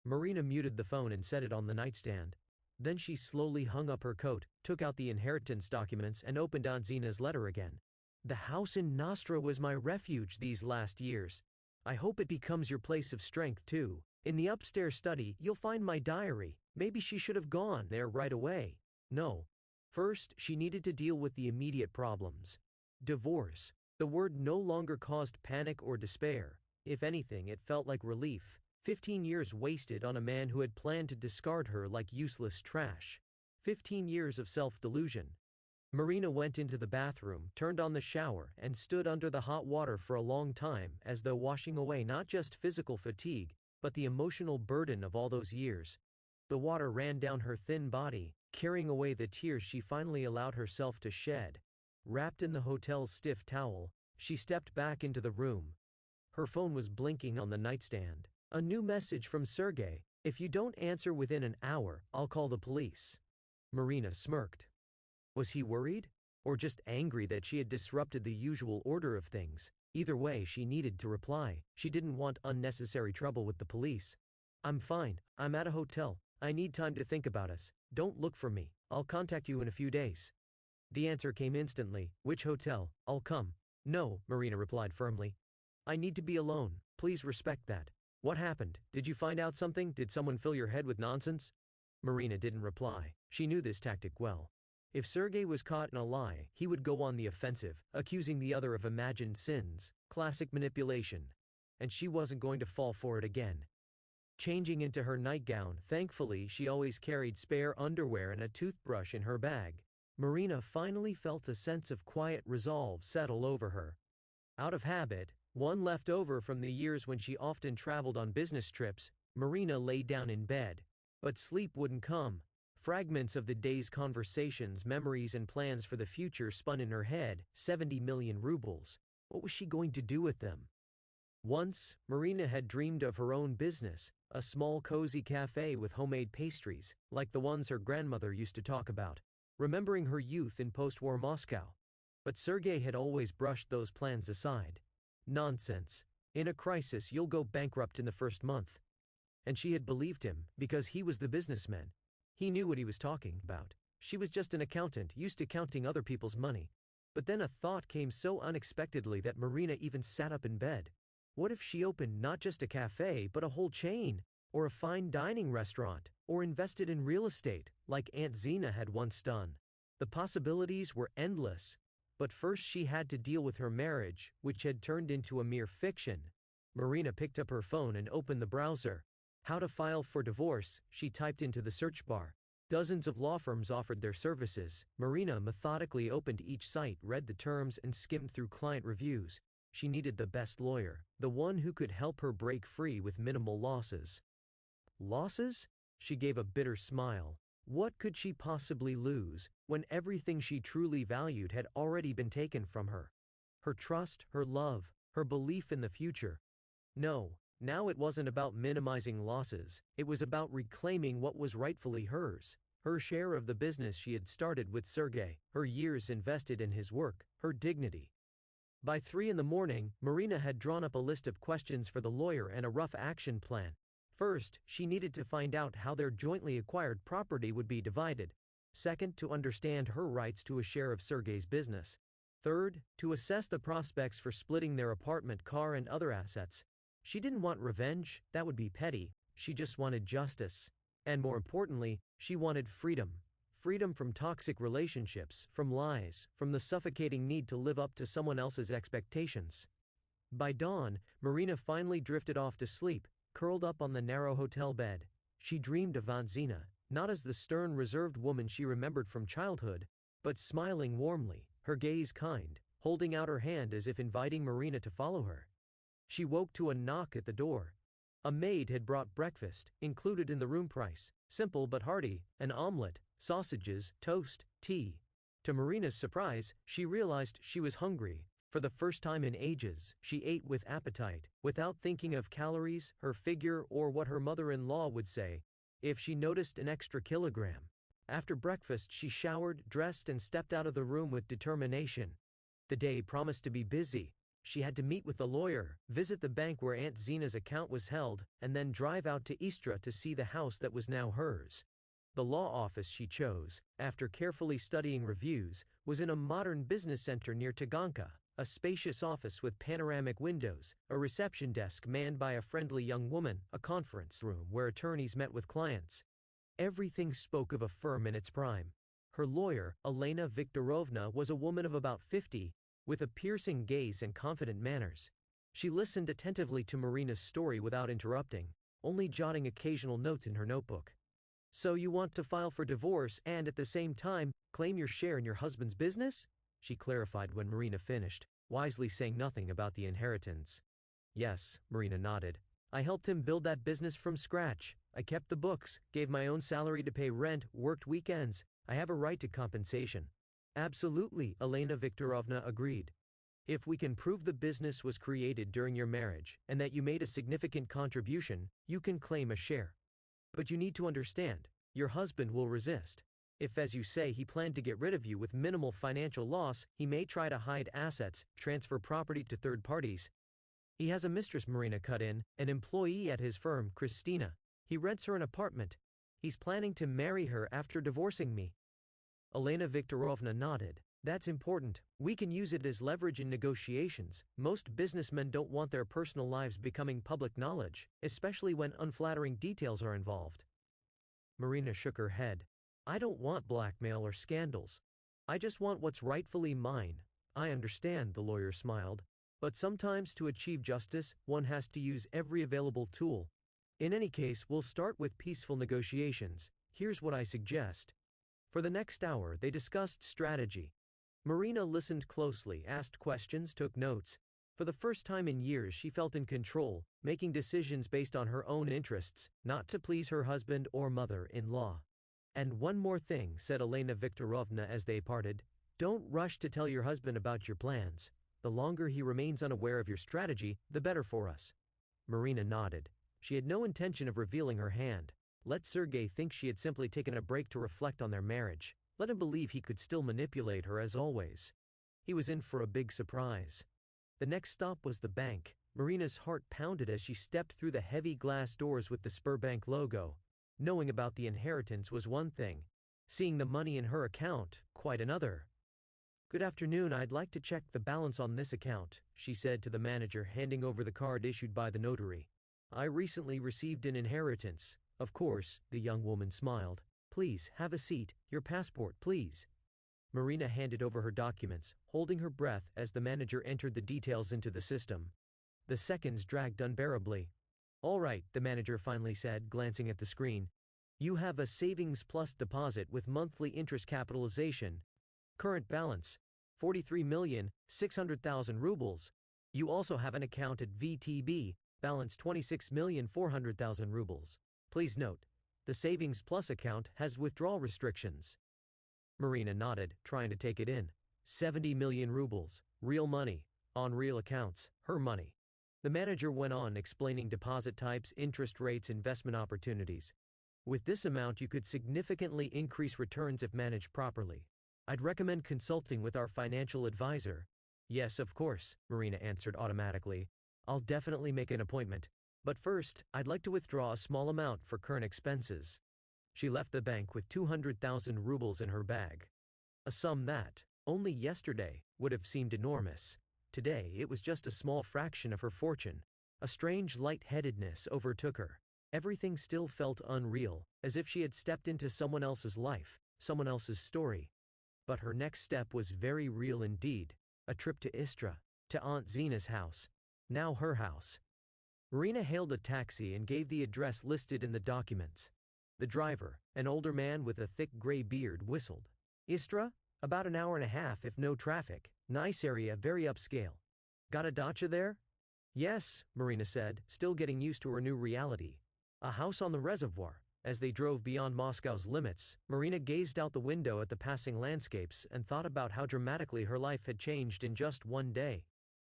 Marina muted the phone and set it on the nightstand. Then she slowly hung up her coat, took out the inheritance documents and opened Aunt Zena's letter again. The house in Nostra was my refuge these last years. I hope it becomes your place of strength too. In the upstairs study, you'll find my diary. Maybe she should have gone there right away. No. First, she needed to deal with the immediate problems. Divorce. The word no longer caused panic or despair. If anything, it felt like relief. 15 years wasted on a man who had planned to discard her like useless trash. 15 years of self-delusion. Marina went into the bathroom, turned on the shower, and stood under the hot water for a long time, as though washing away not just physical fatigue, but the emotional burden of all those years. The water ran down her thin body, carrying away the tears she finally allowed herself to shed. Wrapped in the hotel's stiff towel, she stepped back into the room. Her phone was blinking on the nightstand. A new message from Sergey: "If you don't answer within an hour, I'll call the police." Marina smirked. Was he worried? Or just angry that she had disrupted the usual order of things? Either way, she needed to reply. She didn't want unnecessary trouble with the police. "I'm fine. I'm at a hotel. I need time to think about us. Don't look for me. I'll contact you in a few days." The answer came instantly. "Which hotel? I'll come." "No," Marina replied firmly. "I need to be alone. Please respect that." "What happened? Did you find out something? Did someone fill your head with nonsense?" Marina didn't reply. She knew this tactic well. If Sergey was caught in a lie, he would go on the offensive, accusing the other of imagined sins, classic manipulation. And she wasn't going to fall for it again. Changing into her nightgown, thankfully she always carried spare underwear and a toothbrush in her bag, Marina finally felt a sense of quiet resolve settle over her. Out of habit, one left over from the years when she often traveled on business trips, Marina lay down in bed. But sleep wouldn't come. Fragments of the day's conversations, memories and plans for the future spun in her head. 70 million rubles. What was she going to do with them? Once, Marina had dreamed of her own business, a small cozy cafe with homemade pastries, like the ones her grandmother used to talk about, remembering her youth in post-war Moscow. But Sergey had always brushed those plans aside. Nonsense. In a crisis, you'll go bankrupt in the first month. And she had believed him, because he was the businessman. He knew what he was talking about. She was just an accountant, used to counting other people's money. But then a thought came so unexpectedly that Marina even sat up in bed. What if she opened not just a cafe, but a whole chain, or a fine dining restaurant, or invested in real estate, like Aunt Zina had once done? The possibilities were endless. But first she had to deal with her marriage, which had turned into a mere fiction. Marina picked up her phone and opened the browser. How to file for divorce, she typed into the search bar. Dozens of law firms offered their services. Marina methodically opened each site, read the terms, and skimmed through client reviews. She needed the best lawyer, the one who could help her break free with minimal losses. Losses? She gave a bitter smile. What could she possibly lose, when everything she truly valued had already been taken from her? Her trust, her love, her belief in the future. No. Now it wasn't about minimizing losses, it was about reclaiming what was rightfully hers. Her share of the business she had started with Sergey, her years invested in his work, her dignity. By 3 in the morning, Marina had drawn up a list of questions for the lawyer and a rough action plan. First, she needed to find out how their jointly acquired property would be divided. Second, to understand her rights to a share of Sergey's business. Third, to assess the prospects for splitting their apartment, car, and other assets. She didn't want revenge, that would be petty. She just wanted justice. And more importantly, she wanted freedom. Freedom from toxic relationships, from lies, from the suffocating need to live up to someone else's expectations. By dawn, Marina finally drifted off to sleep, curled up on the narrow hotel bed. She dreamed of Aunt Zina, not as the stern, reserved woman she remembered from childhood, but smiling warmly, her gaze kind, holding out her hand as if inviting Marina to follow her. She woke to a knock at the door. A maid had brought breakfast, included in the room price, simple but hearty, an omelet, sausages, toast, tea. To Marina's surprise, she realized she was hungry. For the first time in ages, she ate with appetite, without thinking of calories, her figure, or what her mother-in-law would say if she noticed an extra kilogram. After breakfast, she showered, dressed, and stepped out of the room with determination. The day promised to be busy. She had to meet with the lawyer, visit the bank where Aunt Zina's account was held, and then drive out to Istra to see the house that was now hers. The law office she chose, after carefully studying reviews, was in a modern business center near Taganka, a spacious office with panoramic windows, a reception desk manned by a friendly young woman, a conference room where attorneys met with clients. Everything spoke of a firm in its prime. Her lawyer, Elena Viktorovna, was a woman of about 50, with a piercing gaze and confident manners. She listened attentively to Marina's story without interrupting, only jotting occasional notes in her notebook. So you want to file for divorce and at the same time, claim your share in your husband's business? She clarified when Marina finished, wisely saying nothing about the inheritance. Yes, Marina nodded. I helped him build that business from scratch. I kept the books, gave my own salary to pay rent, worked weekends. I have a right to compensation. Absolutely, Elena Viktorovna agreed. If we can prove the business was created during your marriage and that you made a significant contribution, you can claim a share. But you need to understand, your husband will resist. If, as you say, he planned to get rid of you with minimal financial loss, he may try to hide assets, transfer property to third parties. He has a mistress, Marina cut in, an employee at his firm, Christina. He rents her an apartment. He's planning to marry her after divorcing me. Elena Viktorovna nodded. That's important. We can use it as leverage in negotiations. Most businessmen don't want their personal lives becoming public knowledge, especially when unflattering details are involved. Marina shook her head. I don't want blackmail or scandals. I just want what's rightfully mine. I understand, the lawyer smiled. But sometimes to achieve justice, one has to use every available tool. In any case, we'll start with peaceful negotiations. Here's what I suggest. For the next hour, they discussed strategy. Marina listened closely, asked questions, took notes. For the first time in years, she felt in control, making decisions based on her own interests, not to please her husband or mother-in-law. And one more thing, said Elena Viktorovna as they parted. Don't rush to tell your husband about your plans. The longer he remains unaware of your strategy, the better for us. Marina nodded. She had no intention of revealing her hand. Let Sergei think she had simply taken a break to reflect on their marriage. Let him believe he could still manipulate her as always. He was in for a big surprise. The next stop was the bank. Marina's heart pounded as she stepped through the heavy glass doors with the Sberbank logo. Knowing about the inheritance was one thing. Seeing the money in her account, quite another. Good afternoon, I'd like to check the balance on this account, she said to the manager, handing over the card issued by the notary. I recently received an inheritance. Of course, the young woman smiled. Please, have a seat. Your passport, please. Marina handed over her documents, holding her breath as the manager entered the details into the system. The seconds dragged unbearably. All right, the manager finally said, glancing at the screen. You have a savings plus deposit with monthly interest capitalization. Current balance, 43,600,000 rubles. You also have an account at VTB, balance 26,400,000 rubles. Please note, the Savings Plus account has withdrawal restrictions. Marina nodded, trying to take it in. 70 million rubles, real money, on real accounts, her money. The manager went on explaining deposit types, interest rates, investment opportunities. With this amount you could significantly increase returns if managed properly. I'd recommend consulting with our financial advisor. Yes, of course, Marina answered automatically. I'll definitely make an appointment. But first, I'd like to withdraw a small amount for current expenses. She left the bank with 200,000 rubles in her bag. A sum that, only yesterday, would have seemed enormous. Today, it was just a small fraction of her fortune. A strange lightheadedness overtook her. Everything still felt unreal, as if she had stepped into someone else's life, someone else's story. But her next step was very real indeed. A trip to Istra, to Aunt Zina's house. Now her house. Marina hailed a taxi and gave the address listed in the documents. The driver, an older man with a thick gray beard, whistled. Istra? About an hour and a half if no traffic. Nice area, very upscale. Got a dacha there? Yes, Marina said, still getting used to her new reality. A house on the reservoir. As they drove beyond Moscow's limits, Marina gazed out the window at the passing landscapes and thought about how dramatically her life had changed in just one day.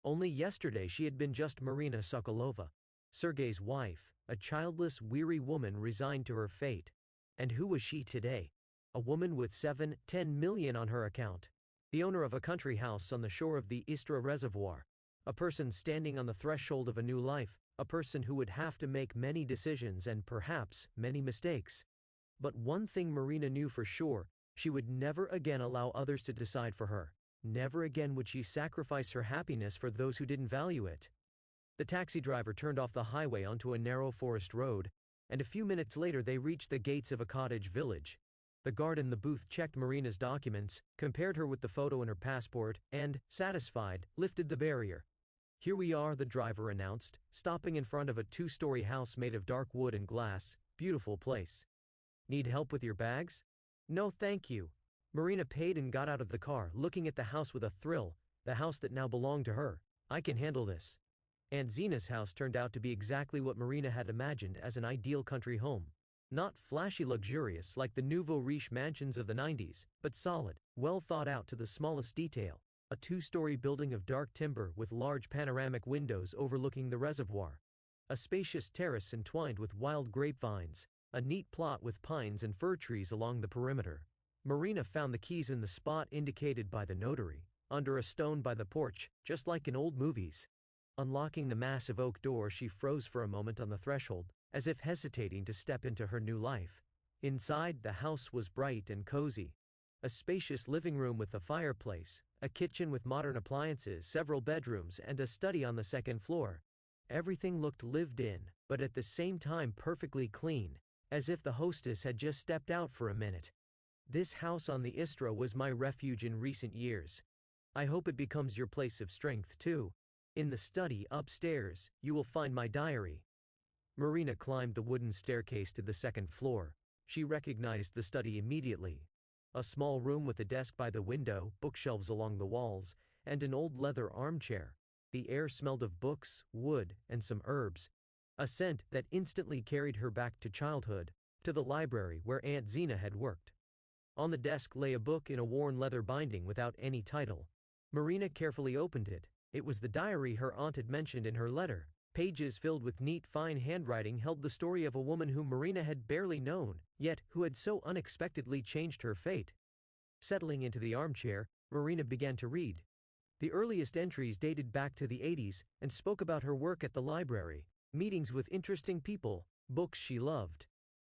Only yesterday she had been just Marina Sokolova, Sergei's wife, a childless, weary woman resigned to her fate. And who was she today? A woman with 7-10 million on her account. The owner of a country house on the shore of the Istra Reservoir. A person standing on the threshold of a new life. A person who would have to make many decisions and perhaps many mistakes. But one thing Marina knew for sure, she would never again allow others to decide for her. Never again would she sacrifice her happiness for those who didn't value it. The taxi driver turned off the highway onto a narrow forest road, and a few minutes later they reached the gates of a cottage village. The guard in the booth checked Marina's documents, compared her with the photo in her passport, and, satisfied, lifted the barrier. Here we are, the driver announced, stopping in front of a two-story house made of dark wood and glass. Beautiful place. Need help with your bags? No thank you. Marina paid and got out of the car, looking at the house with a thrill, the house that now belonged to her. I can handle this. Aunt Zena's house turned out to be exactly what Marina had imagined as an ideal country home. Not flashy luxurious like the nouveau riche mansions of the 90s, but solid, well thought out to the smallest detail. A two-story building of dark timber with large panoramic windows overlooking the reservoir. A spacious terrace entwined with wild grapevines, a neat plot with pines and fir trees along the perimeter. Marina found the keys in the spot indicated by the notary, under a stone by the porch, just like in old movies. Unlocking the massive oak door, she froze for a moment on the threshold, as if hesitating to step into her new life. Inside, the house was bright and cozy. A spacious living room with a fireplace, a kitchen with modern appliances, several bedrooms, and a study on the second floor. Everything looked lived in, but at the same time perfectly clean, as if the hostess had just stepped out for a minute. This house on the Istra was my refuge in recent years. I hope it becomes your place of strength too. In the study upstairs, you will find my diary. Marina climbed the wooden staircase to the second floor. She recognized the study immediately. A small room with a desk by the window, bookshelves along the walls, and an old leather armchair. The air smelled of books, wood, and some herbs. A scent that instantly carried her back to childhood, to the library where Aunt Zena had worked. On the desk lay a book in a worn leather binding without any title. Marina carefully opened it. It was the diary her aunt had mentioned in her letter. Pages filled with neat, fine handwriting held the story of a woman whom Marina had barely known, yet who had so unexpectedly changed her fate. Settling into the armchair, Marina began to read. The earliest entries dated back to the 80s and spoke about her work at the library, meetings with interesting people, books she loved.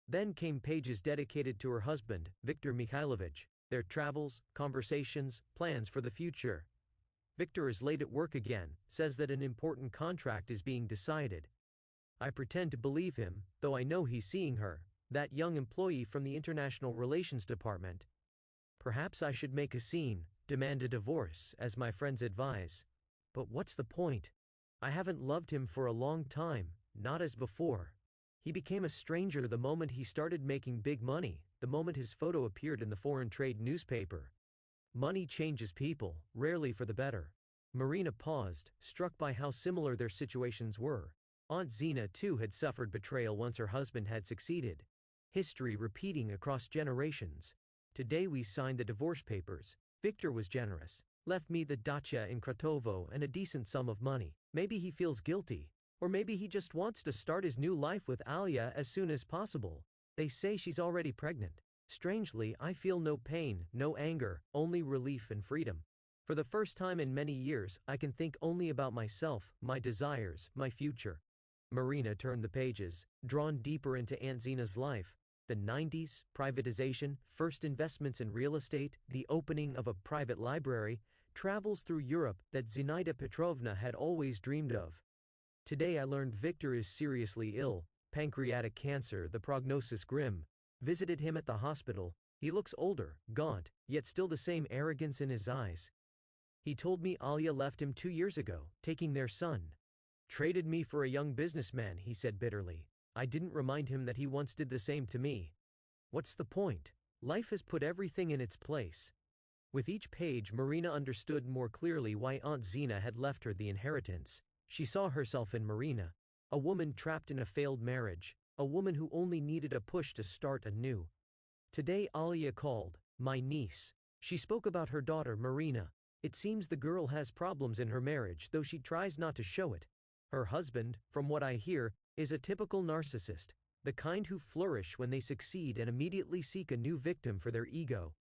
Then came pages dedicated to her husband, Viktor Mikhailovich, their travels, conversations, plans for the future. Viktor is late at work again, says that an important contract is being decided. I pretend to believe him, though I know he's seeing her, that young employee from the International Relations Department. Perhaps I should make a scene, demand a divorce, as my friends advise. But what's the point? I haven't loved him for a long time, not as before. He became a stranger the moment he started making big money, the moment his photo appeared in the foreign trade newspaper. Money changes people, rarely for the better. Marina paused, struck by how similar their situations were. Aunt Zena too had suffered betrayal once her husband had succeeded. History repeating across generations. Today we signed the divorce papers. Viktor was generous, left me the dacha in Kratovo and a decent sum of money. Maybe he feels guilty, or maybe he just wants to start his new life with Alia as soon as possible. They say she's already pregnant. Strangely, I feel no pain, no anger, only relief and freedom. For the first time in many years, I can think only about myself, my desires, my future. Marina turned the pages, drawn deeper into Aunt Zena's life. The 90s, privatization, first investments in real estate, the opening of a private library, travels through Europe that Zinaida Petrovna had always dreamed of. Today I learned Viktor is seriously ill, pancreatic cancer, the prognosis grim. Visited him at the hospital. He looks older, gaunt, yet still the same arrogance in his eyes. He told me Alia left him 2 years ago, taking their son. Traded me for a young businessman, he said bitterly. I didn't remind him that he once did the same to me. What's the point? Life has put everything in its place. With each page, Marina understood more clearly why Aunt Zena had left her the inheritance. She saw herself in Marina, a woman trapped in a failed marriage, a woman who only needed a push to start anew. Today Alia called, my niece. She spoke about her daughter Marina. It seems the girl has problems in her marriage, though she tries not to show it. Her husband, from what I hear, is a typical narcissist, the kind who flourish when they succeed and immediately seek a new victim for their ego.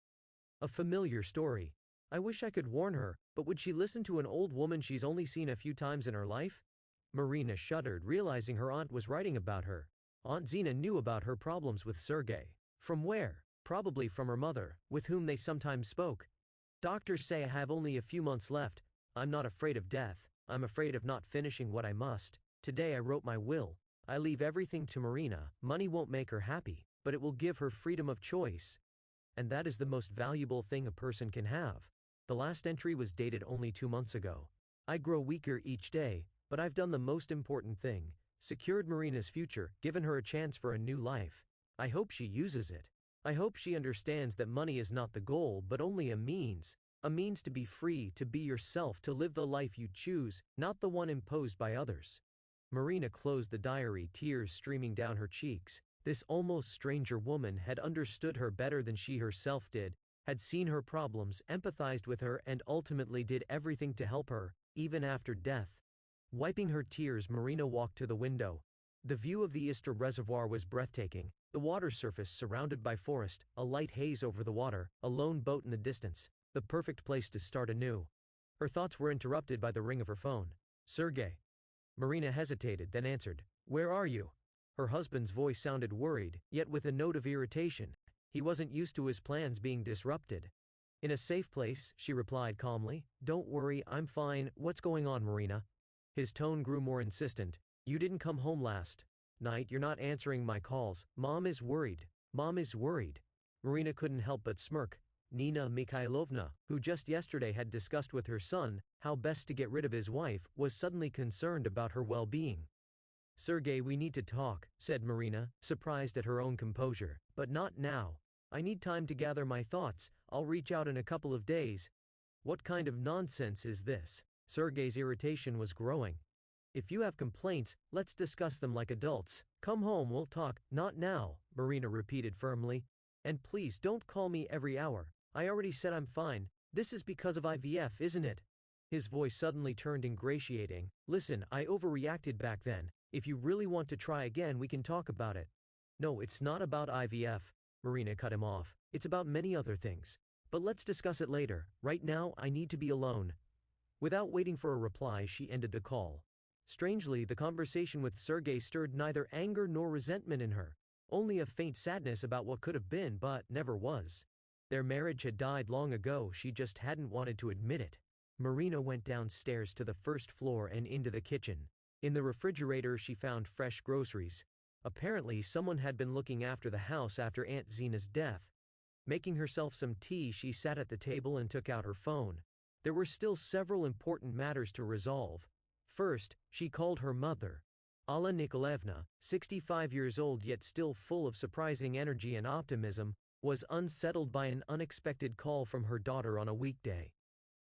A familiar story. I wish I could warn her, but would she listen to an old woman she's only seen a few times in her life? Marina shuddered, realizing her aunt was writing about her. Aunt Zena knew about her problems with Sergei. From where? Probably from her mother, with whom they sometimes spoke. Doctors say I have only a few months left. I'm not afraid of death. I'm afraid of not finishing what I must. Today I wrote my will. I leave everything to Marina. Money won't make her happy, but it will give her freedom of choice. And that is the most valuable thing a person can have. The last entry was dated only 2 months ago. I grow weaker each day, but I've done the most important thing. Secured Marina's future, given her a chance for a new life. I hope she uses it. I hope she understands that money is not the goal but only a means to be free, to be yourself, to live the life you choose, not the one imposed by others. Marina closed the diary, tears streaming down her cheeks. This almost stranger woman had understood her better than she herself did, had seen her problems, empathized with her, and ultimately did everything to help her, even after death. Wiping her tears, Marina walked to the window. The view of the Istra reservoir was breathtaking, the water surface surrounded by forest, a light haze over the water, a lone boat in the distance, the perfect place to start anew. Her thoughts were interrupted by the ring of her phone. Sergey. Marina hesitated, then answered. Where are you? Her husband's voice sounded worried, yet with a note of irritation. He wasn't used to his plans being disrupted. In a safe place, she replied calmly. Don't worry, I'm fine. What's going on, Marina? His tone grew more insistent. You didn't come home last night, you're not answering my calls. Mom is worried. Mom is worried. Marina couldn't help but smirk. Nina Mikhailovna, who just yesterday had discussed with her son how best to get rid of his wife, was suddenly concerned about her well-being. Sergey, we need to talk, said Marina, surprised at her own composure. But not now. I need time to gather my thoughts. I'll reach out in a couple of days. What kind of nonsense is this? Sergey's irritation was growing. If you have complaints, let's discuss them like adults. Come home, we'll talk. Not now, Marina repeated firmly. And please don't call me every hour. I already said I'm fine. This is because of IVF, isn't it? His voice suddenly turned ingratiating. Listen, I overreacted back then. If you really want to try again, we can talk about it. No, it's not about IVF, Marina cut him off. It's about many other things. But let's discuss it later. Right now, I need to be alone. Without waiting for a reply, she ended the call. Strangely, the conversation with Sergey stirred neither anger nor resentment in her. Only a faint sadness about what could have been but never was. Their marriage had died long ago, she just hadn't wanted to admit it. Marina went downstairs to the first floor and into the kitchen. In the refrigerator she found fresh groceries. Apparently someone had been looking after the house after Aunt Zina's death. Making herself some tea, she sat at the table and took out her phone. There were still several important matters to resolve. First, she called her mother. Alla Nikolaevna, 65 years old yet still full of surprising energy and optimism, was unsettled by an unexpected call from her daughter on a weekday.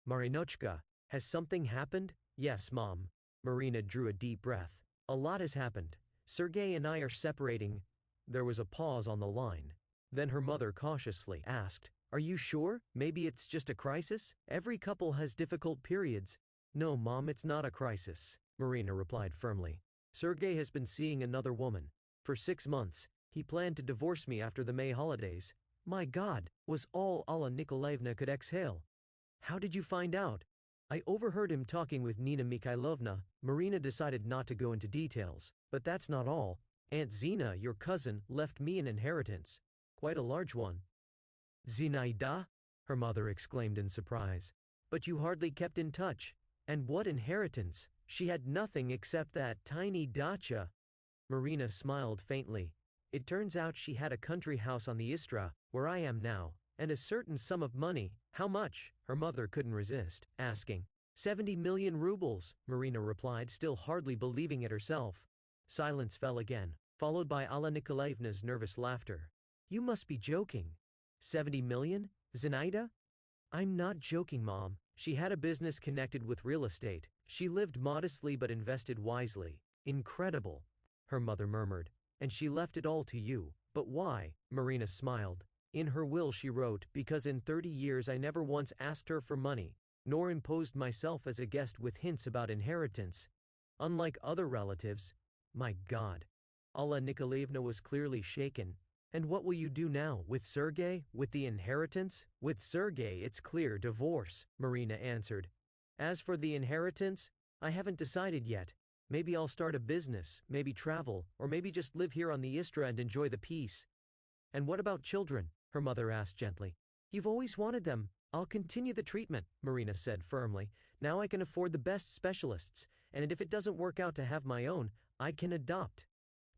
Marinochka, has something happened? Yes, Mom. Marina drew a deep breath. A lot has happened. Sergey and I are separating. There was a pause on the line. Then her mother cautiously asked, Are you sure? Maybe it's just a crisis? Every couple has difficult periods. No, Mom, it's not a crisis, Marina replied firmly. Sergey has been seeing another woman. For 6 months, he planned to divorce me after the May holidays. My God, was all Alla Nikolaevna could exhale. How did you find out? I overheard him talking with Nina Mikhailovna. Marina decided not to go into details. But that's not all. Aunt Zina, your cousin, left me an inheritance. Quite a large one. Zinaida? Her mother exclaimed in surprise. But you hardly kept in touch. And what inheritance? She had nothing except that tiny dacha. Marina smiled faintly. It turns out she had a country house on the Istra, where I am now, and a certain sum of money. How much? Her mother couldn't resist, asking. 70 million rubles, Marina replied, still hardly believing it herself. Silence fell again, followed by Alla Nikolaevna's nervous laughter. You must be joking. 70 million? Zinaida? I'm not joking, Mom. She had a business connected with real estate. She lived modestly but invested wisely. Incredible, her mother murmured. And she left it all to you. But why? Marina smiled. In her will she wrote, because in 30 years I never once asked her for money, nor imposed myself as a guest with hints about inheritance. Unlike other relatives. My God. Alla Nikolaevna was clearly shaken. And what will you do now, with Sergey, with the inheritance? With Sergey it's clear, divorce, Marina answered. As for the inheritance, I haven't decided yet. Maybe I'll start a business, maybe travel, or maybe just live here on the Istra and enjoy the peace. And what about children? Her mother asked gently. You've always wanted them. I'll continue the treatment, Marina said firmly. Now I can afford the best specialists, and if it doesn't work out to have my own, I can adopt.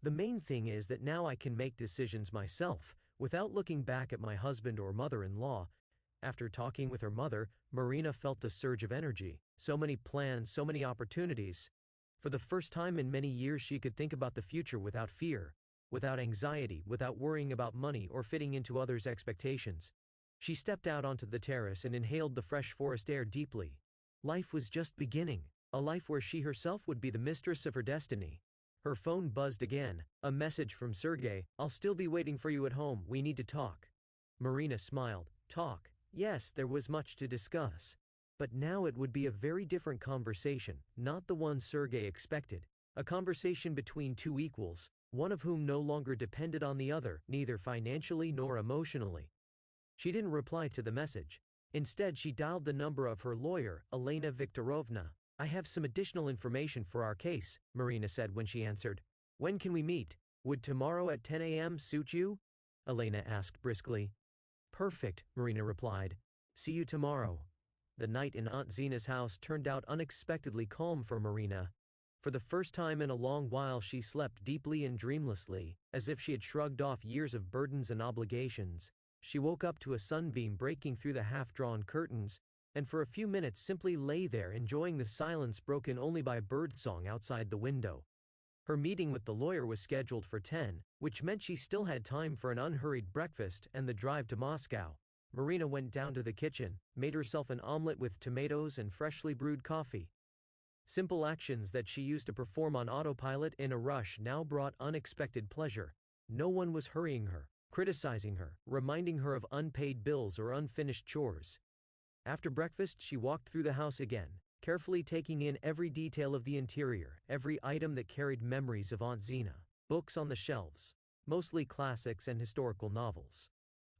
The main thing is that now I can make decisions myself, without looking back at my husband or mother-in-law. After talking with her mother, Marina felt a surge of energy. So many plans, so many opportunities. For the first time in many years she could think about the future without fear. without anxiety, without worrying about money or fitting into others' expectations. She stepped out onto the terrace and inhaled the fresh forest air deeply. Life was just beginning, a life where she herself would be the mistress of her destiny. Her phone buzzed again, a message from Sergey. "I'll still be waiting for you at home, we need to talk." Marina smiled. Talk? Yes, there was much to discuss. But now it would be a very different conversation, not the one Sergey expected. A conversation between two equals, one of whom no longer depended on the other, neither financially nor emotionally. She didn't reply to the message. Instead, she dialed the number of her lawyer, Elena Viktorovna. "I have some additional information for our case," Marina said when she answered. "When can we meet? Would tomorrow at 10 a.m. suit you?" Elena asked briskly. "Perfect," Marina replied. "See you tomorrow." The night in Aunt Zena's house turned out unexpectedly calm for Marina. For the first time in a long while she slept deeply and dreamlessly, as if she had shrugged off years of burdens and obligations. She woke up to a sunbeam breaking through the half-drawn curtains, and for a few minutes simply lay there enjoying the silence broken only by birdsong outside the window. Her meeting with the lawyer was scheduled for 10, which meant she still had time for an unhurried breakfast and the drive to Moscow. Marina went down to the kitchen, made herself an omelet with tomatoes and freshly brewed coffee. Simple actions that she used to perform on autopilot in a rush now brought unexpected pleasure. No one was hurrying her, criticizing her, reminding her of unpaid bills or unfinished chores. After breakfast, she walked through the house again, carefully taking in every detail of the interior, every item that carried memories of Aunt Zena. Books on the shelves, mostly classics and historical novels.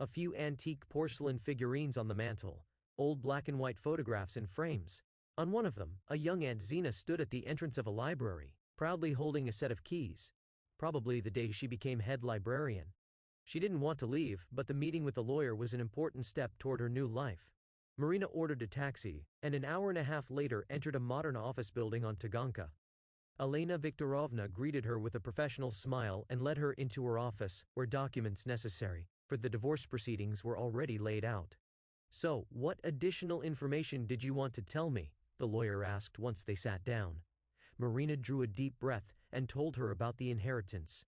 A few antique porcelain figurines on the mantel, old black and white photographs in frames. On one of them, a young Aunt Zena stood at the entrance of a library, proudly holding a set of keys. Probably the day she became head librarian. She didn't want to leave, but the meeting with the lawyer was an important step toward her new life. Marina ordered a taxi, and an hour and a half later entered a modern office building on Taganka. Elena Viktorovna greeted her with a professional smile and led her into her office, where documents necessary for the divorce proceedings were already laid out. "So, what additional information did you want to tell me?" the lawyer asked once they sat down. Marina drew a deep breath and told her about the inheritance.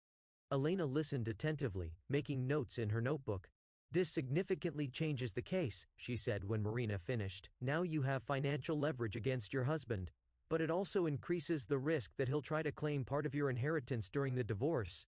Elena listened attentively, making notes in her notebook. "This significantly changes the case," she said when Marina finished. "Now you have financial leverage against your husband, but it also increases the risk that he'll try to claim part of your inheritance during the divorce."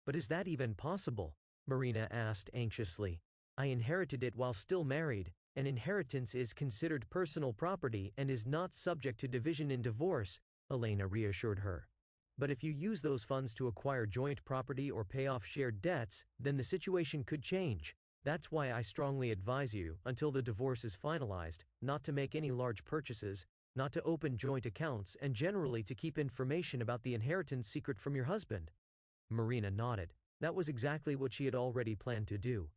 "But is that even possible?" Marina asked anxiously. "I inherited it while still married. An inheritance is considered personal property and is not subject to division in divorce," Elena reassured her. "But if you use those funds to acquire joint property or pay off shared debts, then the situation could change. That's why I strongly advise you, until the divorce is finalized, not to make any large purchases, not to open joint accounts, and generally to keep information about the inheritance secret from your husband." Marina nodded. That was exactly what she had already planned to do.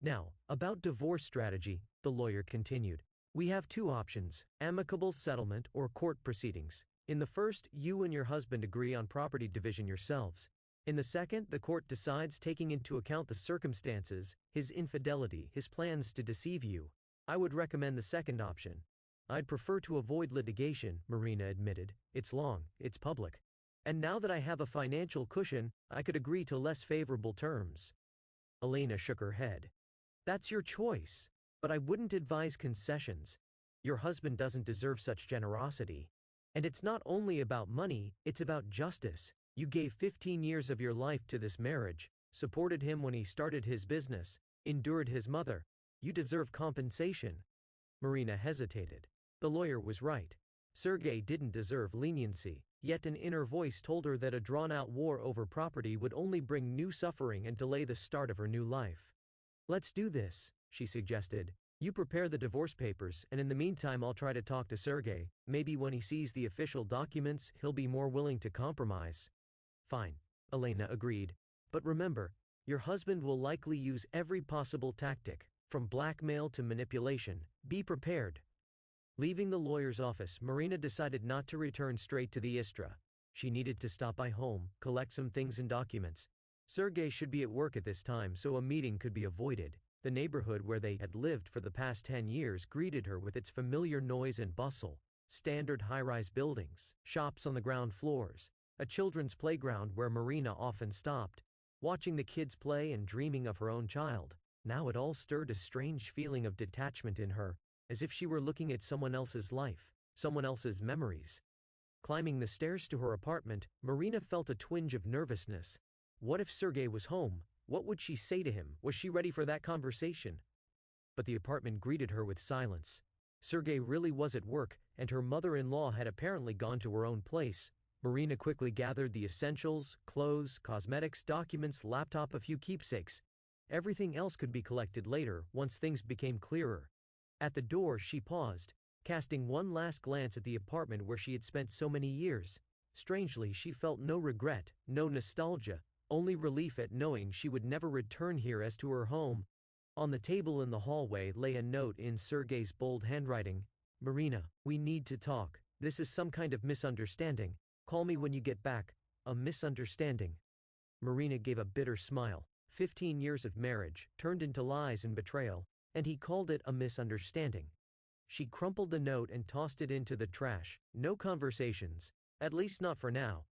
"Now, about divorce strategy," the lawyer continued. "We have two options: amicable settlement or court proceedings. In the first, you and your husband agree on property division yourselves. In the second, the court decides, taking into account the circumstances, his infidelity, his plans to deceive you. I would recommend the second option." "I'd prefer to avoid litigation," Marina admitted. "It's long, it's public. And now that I have a financial cushion, I could agree to less favorable terms." Elena shook her head. "That's your choice. But I wouldn't advise concessions. Your husband doesn't deserve such generosity. And it's not only about money, it's about justice. You gave 15 years of your life to this marriage, supported him when he started his business, endured his mother. You deserve compensation." Marina hesitated. The lawyer was right. Sergey didn't deserve leniency, yet an inner voice told her that a drawn-out war over property would only bring new suffering and delay the start of her new life. "Let's do this," she suggested. "You prepare the divorce papers, and in the meantime I'll try to talk to Sergey. Maybe when he sees the official documents, he'll be more willing to compromise." "Fine," Elena agreed. "But remember, your husband will likely use every possible tactic, from blackmail to manipulation. Be prepared." Leaving the lawyer's office, Marina decided not to return straight to the Istra. She needed to stop by home, collect some things and documents. Sergey should be at work at this time, so a meeting could be avoided. The neighborhood where they had lived for the past 10 years greeted her with its familiar noise and bustle. Standard high-rise buildings, shops on the ground floors, a children's playground where Marina often stopped. watching the kids play and dreaming of her own child. Now it all stirred a strange feeling of detachment in her, as if she were looking at someone else's life, someone else's memories. Climbing the stairs to her apartment, Marina felt a twinge of nervousness. What if Sergei was home? What would she say to him? Was she ready for that conversation? But the apartment greeted her with silence. Sergei really was at work, and her mother-in-law had apparently gone to her own place. Marina quickly gathered the essentials: clothes, cosmetics, documents, laptop, a few keepsakes. Everything else could be collected later, once things became clearer. At the door, she paused, casting one last glance at the apartment where she had spent so many years. Strangely, she felt no regret, no nostalgia, only relief at knowing she would never return here as to her home. On the table in the hallway lay a note in Sergei's bold handwriting. "Marina, we need to talk. This is some kind of misunderstanding. Call me when you get back." A misunderstanding. Marina gave a bitter smile. 15 years of marriage, turned into lies and betrayal, and he called it a misunderstanding. She crumpled the note and tossed it into the trash. No conversations, at least not for now.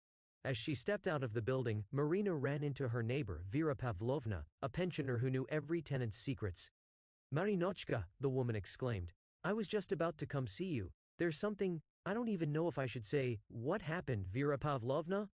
As she stepped out of the building, Marina ran into her neighbor, Vera Pavlovna, a pensioner who knew every tenant's secrets. "Marinochka," the woman exclaimed, "I was just about to come see you. There's something, I don't even know if I should say." "What happened, Vera Pavlovna?"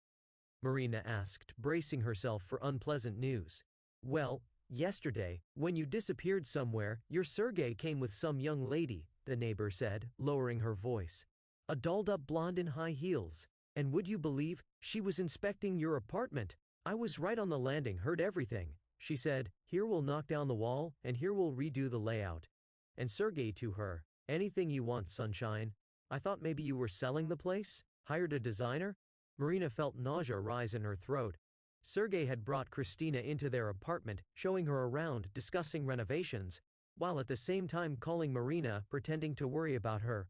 Marina asked, bracing herself for unpleasant news. "Well, yesterday, when you disappeared somewhere, your Sergei came with some young lady," the neighbor said, lowering her voice. "A dolled-up blonde in high heels. And would you believe, she was inspecting your apartment? I was right on the landing, heard everything. She said, 'Here we'll knock down the wall, and here we'll redo the layout.'" And Sergei to her, "Anything you want, sunshine. I thought maybe you were selling the place? Hired a designer?" Marina felt nausea rise in her throat. Sergei had brought Christina into their apartment, showing her around, discussing renovations, while at the same time calling Marina, pretending to worry about her.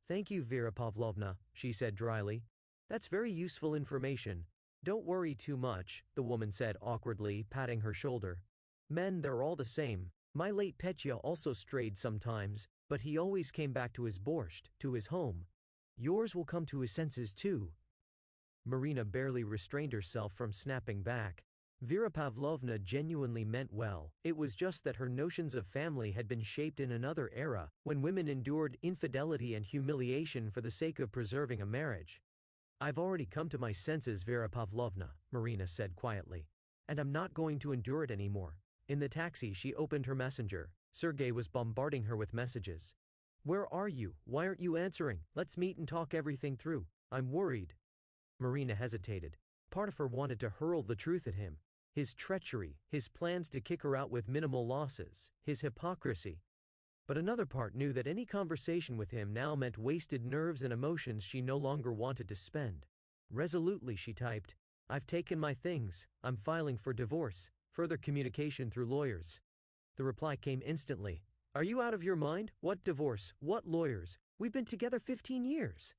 "Thank you, Vera Pavlovna," she said dryly. "That's very useful information. Don't worry too much," the woman said awkwardly, patting her shoulder. "Men, they're all the same. My late Petya also strayed sometimes, but he always came back to his borscht, to his home. Yours will come to his senses too." Marina barely restrained herself from snapping back. Vera Pavlovna genuinely meant well. It was just that her notions of family had been shaped in another era, when women endured infidelity and humiliation for the sake of preserving a marriage. "I've already come to my senses, Vera Pavlovna," Marina said quietly. "And I'm not going to endure it anymore." In the taxi, she opened her messenger. Sergei was bombarding her with messages. "Where are you? Why aren't you answering? Let's meet and talk everything through. I'm worried." Marina hesitated. Part of her wanted to hurl the truth at him. His treachery, his plans to kick her out with minimal losses, his hypocrisy. But another part knew that any conversation with him now meant wasted nerves and emotions she no longer wanted to spend. Resolutely she typed, "I've taken my things, I'm filing for divorce, further communication through lawyers." The reply came instantly. "Are you out of your mind? What divorce? What lawyers? We've been together 15 years.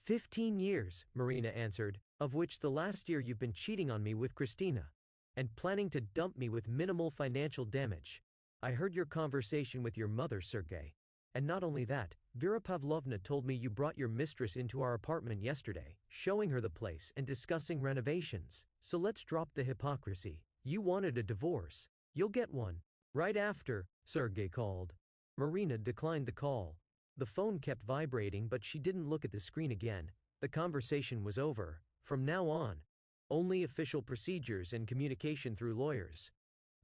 15 years, Marina answered, "of which the last year you've been cheating on me with Christina. And planning to dump me with minimal financial damage. I heard your conversation with your mother, Sergei. And not only that, Vera Pavlovna told me you brought your mistress into our apartment yesterday, showing her the place and discussing renovations. So let's drop the hypocrisy. You wanted a divorce. You'll get one." Right after, Sergei called. Marina declined the call. The phone kept vibrating, but she didn't look at the screen again. The conversation was over. From now on, only official procedures and communication through lawyers.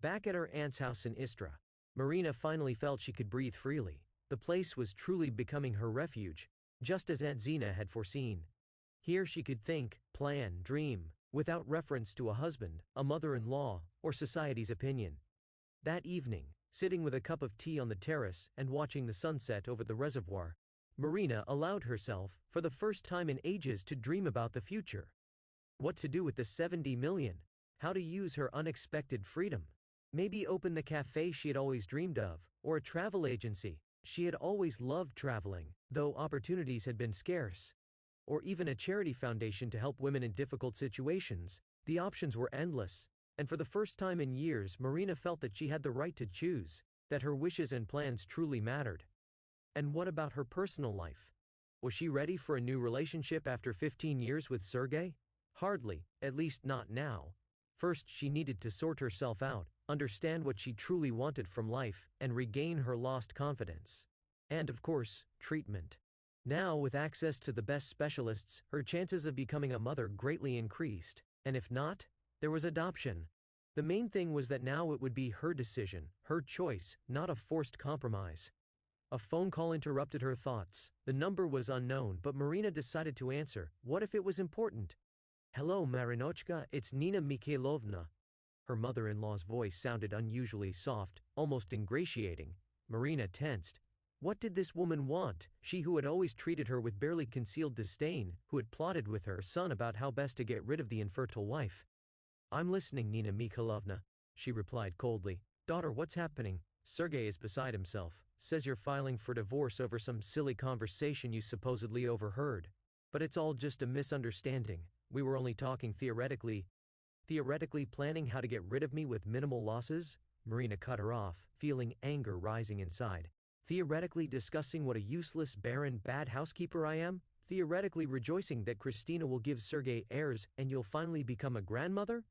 Back at her aunt's house in Istra, Marina finally felt she could breathe freely. The place was truly becoming her refuge, just as Aunt Zina had foreseen. Here she could think, plan, dream, without reference to a husband, a mother-in-law, or society's opinion. That evening, sitting with a cup of tea on the terrace and watching the sunset over the reservoir, Marina allowed herself, for the first time in ages, to dream about the future. What to do with the 70 million? How to use her unexpected freedom? Maybe open the cafe she had always dreamed of, or a travel agency. She had always loved traveling, though opportunities had been scarce. Or even a charity foundation to help women in difficult situations. The options were endless, and for the first time in years Marina felt that she had the right to choose, that her wishes and plans truly mattered. And what about her personal life? Was she ready for a new relationship after 15 years with Sergei? Hardly, at least not now. First, she needed to sort herself out, understand what she truly wanted from life, and regain her lost confidence. And of course, treatment. Now, with access to the best specialists, her chances of becoming a mother greatly increased. And if not, there was adoption. The main thing was that now it would be her decision, her choice, not a forced compromise. A phone call interrupted her thoughts. The number was unknown, but Marina decided to answer. What if it was important? Hello, Marinochka, it's Nina Mikhailovna. Her mother-in-law's voice sounded unusually soft, almost ingratiating. Marina tensed. What did this woman want? She who had always treated her with barely concealed disdain, who had plotted with her son about how best to get rid of the infertile wife. I'm listening, Nina Mikhailovna, she replied coldly. Daughter, what's happening? Sergei is beside himself. Says you're filing for divorce over some silly conversation you supposedly overheard. But it's all just a misunderstanding. We were only talking theoretically. Theoretically planning how to get rid of me with minimal losses? Marina cut her off, feeling anger rising inside. Theoretically discussing what a useless, barren, bad housekeeper I am? Theoretically rejoicing that Christina will give Sergei heirs and you'll finally become a grandmother?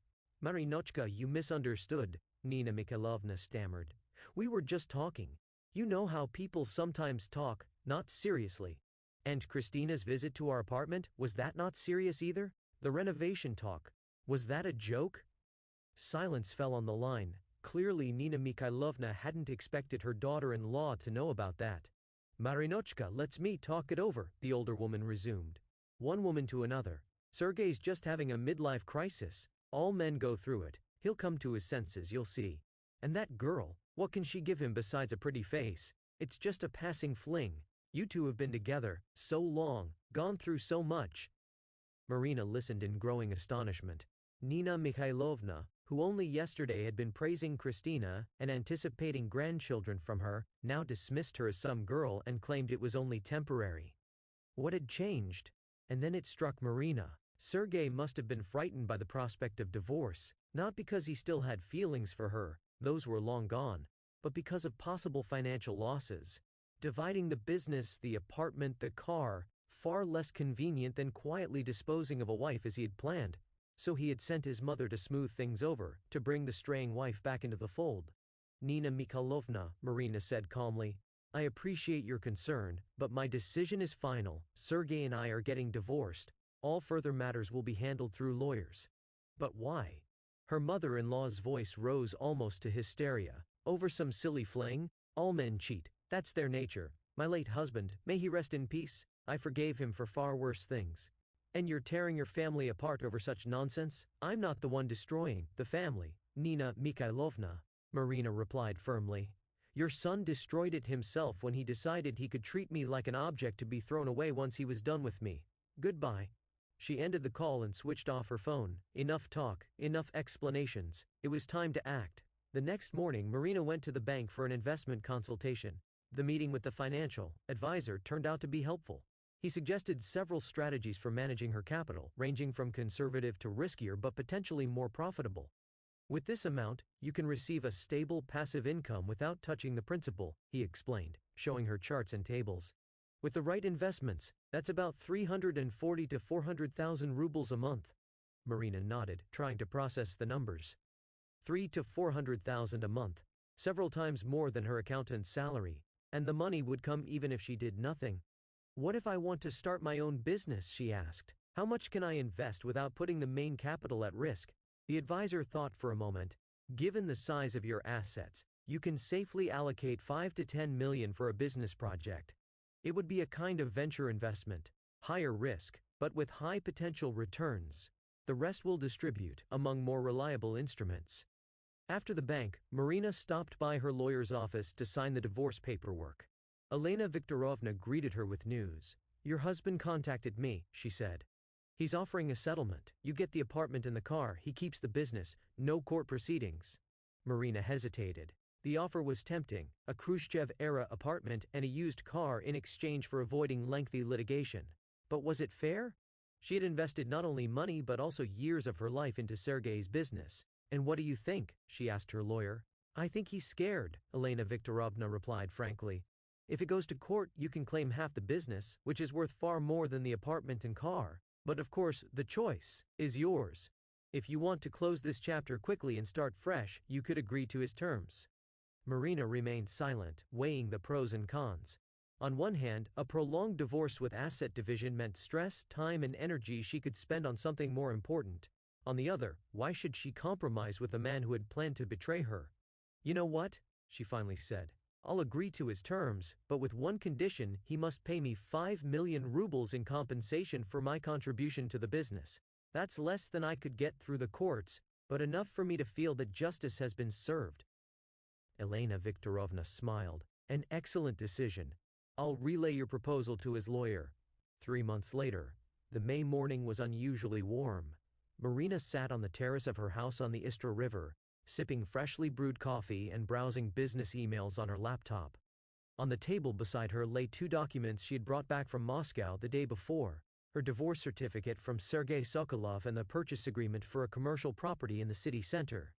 Marinochka, you misunderstood, Nina Mikhailovna stammered. We were just talking. You know how people sometimes talk, not seriously. And Christina's visit to our apartment, was that not serious either? The renovation talk, was that a joke? Silence fell on the line. Clearly Nina Mikhailovna hadn't expected her daughter-in-law to know about that. Marinochka, let's me talk it over, the older woman resumed. One woman to another. Sergei's just having a midlife crisis. All men go through it. He'll come to his senses, you'll see. And that girl, what can she give him besides a pretty face? It's just a passing fling. You two have been together so long, gone through so much. Marina listened in growing astonishment. Nina Mikhailovna, who only yesterday had been praising Christina and anticipating grandchildren from her, now dismissed her as some girl and claimed it was only temporary. What had changed? And then it struck Marina. Sergei must have been frightened by the prospect of divorce, not because he still had feelings for her, those were long gone, but because of possible financial losses. Dividing the business, the apartment, the car, far less convenient than quietly disposing of a wife as he had planned. So he had sent his mother to smooth things over, to bring the straying wife back into the fold. Nina Mikhailovna, Marina said calmly, I appreciate your concern, but my decision is final. Sergei and I are getting divorced. All further matters will be handled through lawyers. But why? Her mother-in-law's voice rose almost to hysteria. Over some silly fling? All men cheat. That's their nature. My late husband, may he rest in peace, I forgave him for far worse things. And you're tearing your family apart over such nonsense? I'm not the one destroying the family, Nina Mikhailovna, Marina replied firmly. Your son destroyed it himself when he decided he could treat me like an object to be thrown away once he was done with me. Goodbye. She ended the call and switched off her phone. Enough talk, enough explanations. It was time to act. The next morning, Marina went to the bank for an investment consultation. The meeting with the financial advisor turned out to be helpful. He suggested several strategies for managing her capital, ranging from conservative to riskier but potentially more profitable. With this amount, you can receive a stable passive income without touching the principal, he explained, showing her charts and tables. With the right investments, that's about 340 to 400,000 rubles a month. Marina nodded, trying to process the numbers. 3 to 400,000 a month, several times more than her accountant's salary, and the money would come even if she did nothing. What if I want to start my own business, she asked. How much can I invest without putting the main capital at risk? The advisor thought for a moment. Given the size of your assets, you can safely allocate 5 to 10 million for a business project. It would be a kind of venture investment, higher risk, but with high potential returns. The rest will distribute among more reliable instruments. After the bank, Marina stopped by her lawyer's office to sign the divorce paperwork. Elena Viktorovna greeted her with news. Your husband contacted me, she said. He's offering a settlement. You get the apartment and the car, he keeps the business, no court proceedings. Marina hesitated. The offer was tempting, a Khrushchev-era apartment and a used car in exchange for avoiding lengthy litigation. But was it fair? She had invested not only money but also years of her life into Sergei's business. And what do you think? She asked her lawyer. I think he's scared, Elena Viktorovna replied frankly. If it goes to court, you can claim half the business, which is worth far more than the apartment and car. But of course, the choice is yours. If you want to close this chapter quickly and start fresh, you could agree to his terms. Marina remained silent, weighing the pros and cons. On one hand, a prolonged divorce with asset division meant stress, time and energy she could spend on something more important. On the other, why should she compromise with a man who had planned to betray her? You know what? She finally said. I'll agree to his terms, but with one condition: he must pay me 5 million rubles in compensation for my contribution to the business. That's less than I could get through the courts, but enough for me to feel that justice has been served. Elena Viktorovna smiled. An excellent decision. I'll relay your proposal to his lawyer. 3 months later. The May morning was unusually warm. Marina sat on the terrace of her house on the Istra River, sipping freshly brewed coffee and browsing business emails on her laptop. On the table beside her lay 2 documents she had brought back from Moscow the day before: her divorce certificate from Sergei Sokolov and the purchase agreement for a commercial property in the city center.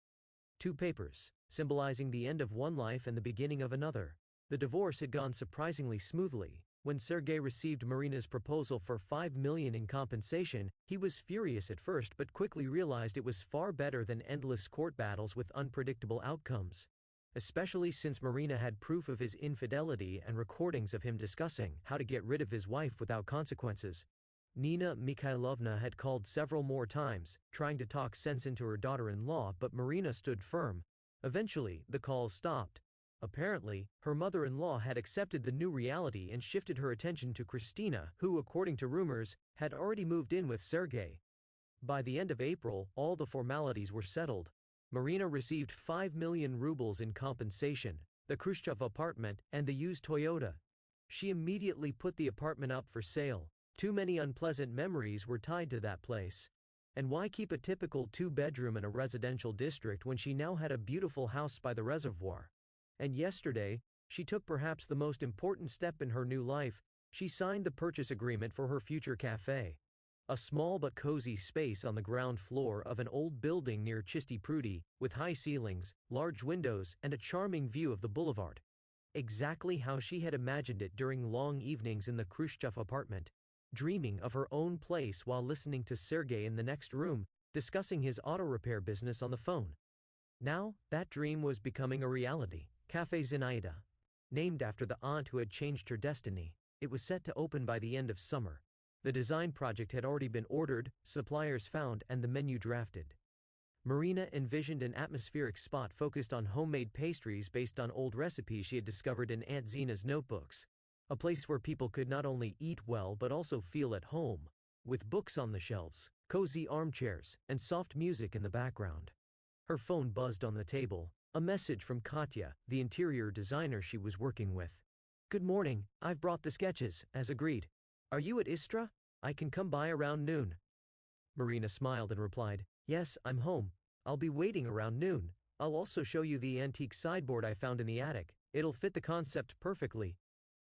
2 papers, symbolizing the end of one life and the beginning of another. The divorce had gone surprisingly smoothly. When Sergei received Marina's proposal for 5 million in compensation, he was furious at first but quickly realized it was far better than endless court battles with unpredictable outcomes. Especially since Marina had proof of his infidelity and recordings of him discussing how to get rid of his wife without consequences. Nina Mikhailovna had called several more times, trying to talk sense into her daughter-in-law, but Marina stood firm. Eventually, the calls stopped. Apparently, her mother-in-law had accepted the new reality and shifted her attention to Christina, who, according to rumors, had already moved in with Sergei. By the end of April, all the formalities were settled. Marina received 5 million rubles in compensation, the Khrushchev apartment, and the used Toyota. She immediately put the apartment up for sale. Too many unpleasant memories were tied to that place. And why keep a typical 2-bedroom in a residential district when she now had a beautiful house by the reservoir? And yesterday, she took perhaps the most important step in her new life. She signed the purchase agreement for her future cafe. A small but cozy space on the ground floor of an old building near Chisty Prudi, with high ceilings, large windows, and a charming view of the boulevard. Exactly how she had imagined it during long evenings in the Khrushchev apartment, dreaming of her own place while listening to Sergei in the next room, discussing his auto repair business on the phone. Now, that dream was becoming a reality. Café Zinaida. Named after the aunt who had changed her destiny, it was set to open by the end of summer. The design project had already been ordered, suppliers found, and the menu drafted. Marina envisioned an atmospheric spot focused on homemade pastries based on old recipes she had discovered in Aunt Zina's notebooks. A place where people could not only eat well but also feel at home, with books on the shelves, cozy armchairs, and soft music in the background. Her phone buzzed on the table. A message from Katya, the interior designer she was working with. Good morning, I've brought the sketches, as agreed. Are you at Istra? I can come by around noon. Marina smiled and replied, yes, I'm home. I'll be waiting around noon. I'll also show you the antique sideboard I found in the attic. It'll fit the concept perfectly.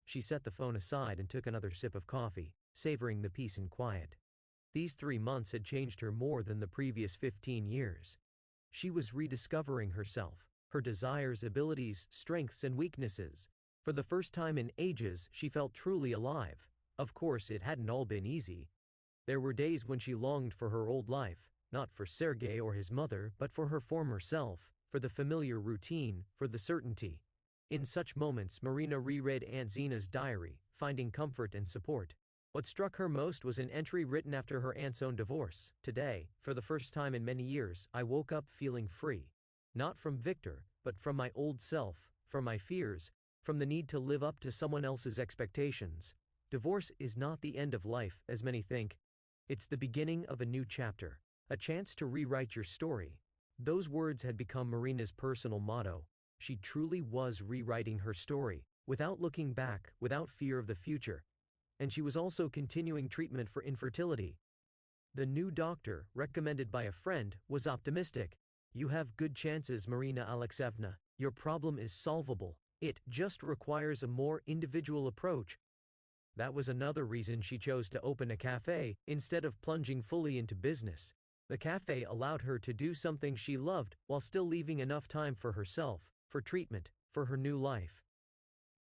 She set the phone aside and took another sip of coffee, savoring the peace and quiet. These 3 months had changed her more than the previous 15 years. She was rediscovering herself. Her desires, abilities, strengths, and weaknesses. For the first time in ages, she felt truly alive. Of course, it hadn't all been easy. There were days when she longed for her old life, not for Sergei or his mother, but for her former self, for the familiar routine, for the certainty. In such moments, Marina reread Aunt Zina's diary, finding comfort and support. What struck her most was an entry written after her aunt's own divorce. Today, for the first time in many years, I woke up feeling free. Not from Victor, but from my old self, from my fears, from the need to live up to someone else's expectations. Divorce is not the end of life, as many think. It's the beginning of a new chapter, a chance to rewrite your story. Those words had become Marina's personal motto. She truly was rewriting her story, without looking back, without fear of the future. And she was also continuing treatment for infertility. The new doctor, recommended by a friend, was optimistic. You have good chances, Marina Alexeyevna. Your problem is solvable. It just requires a more individual approach. That was another reason she chose to open a cafe, instead of plunging fully into business. The cafe allowed her to do something she loved, while still leaving enough time for herself, for treatment, for her new life.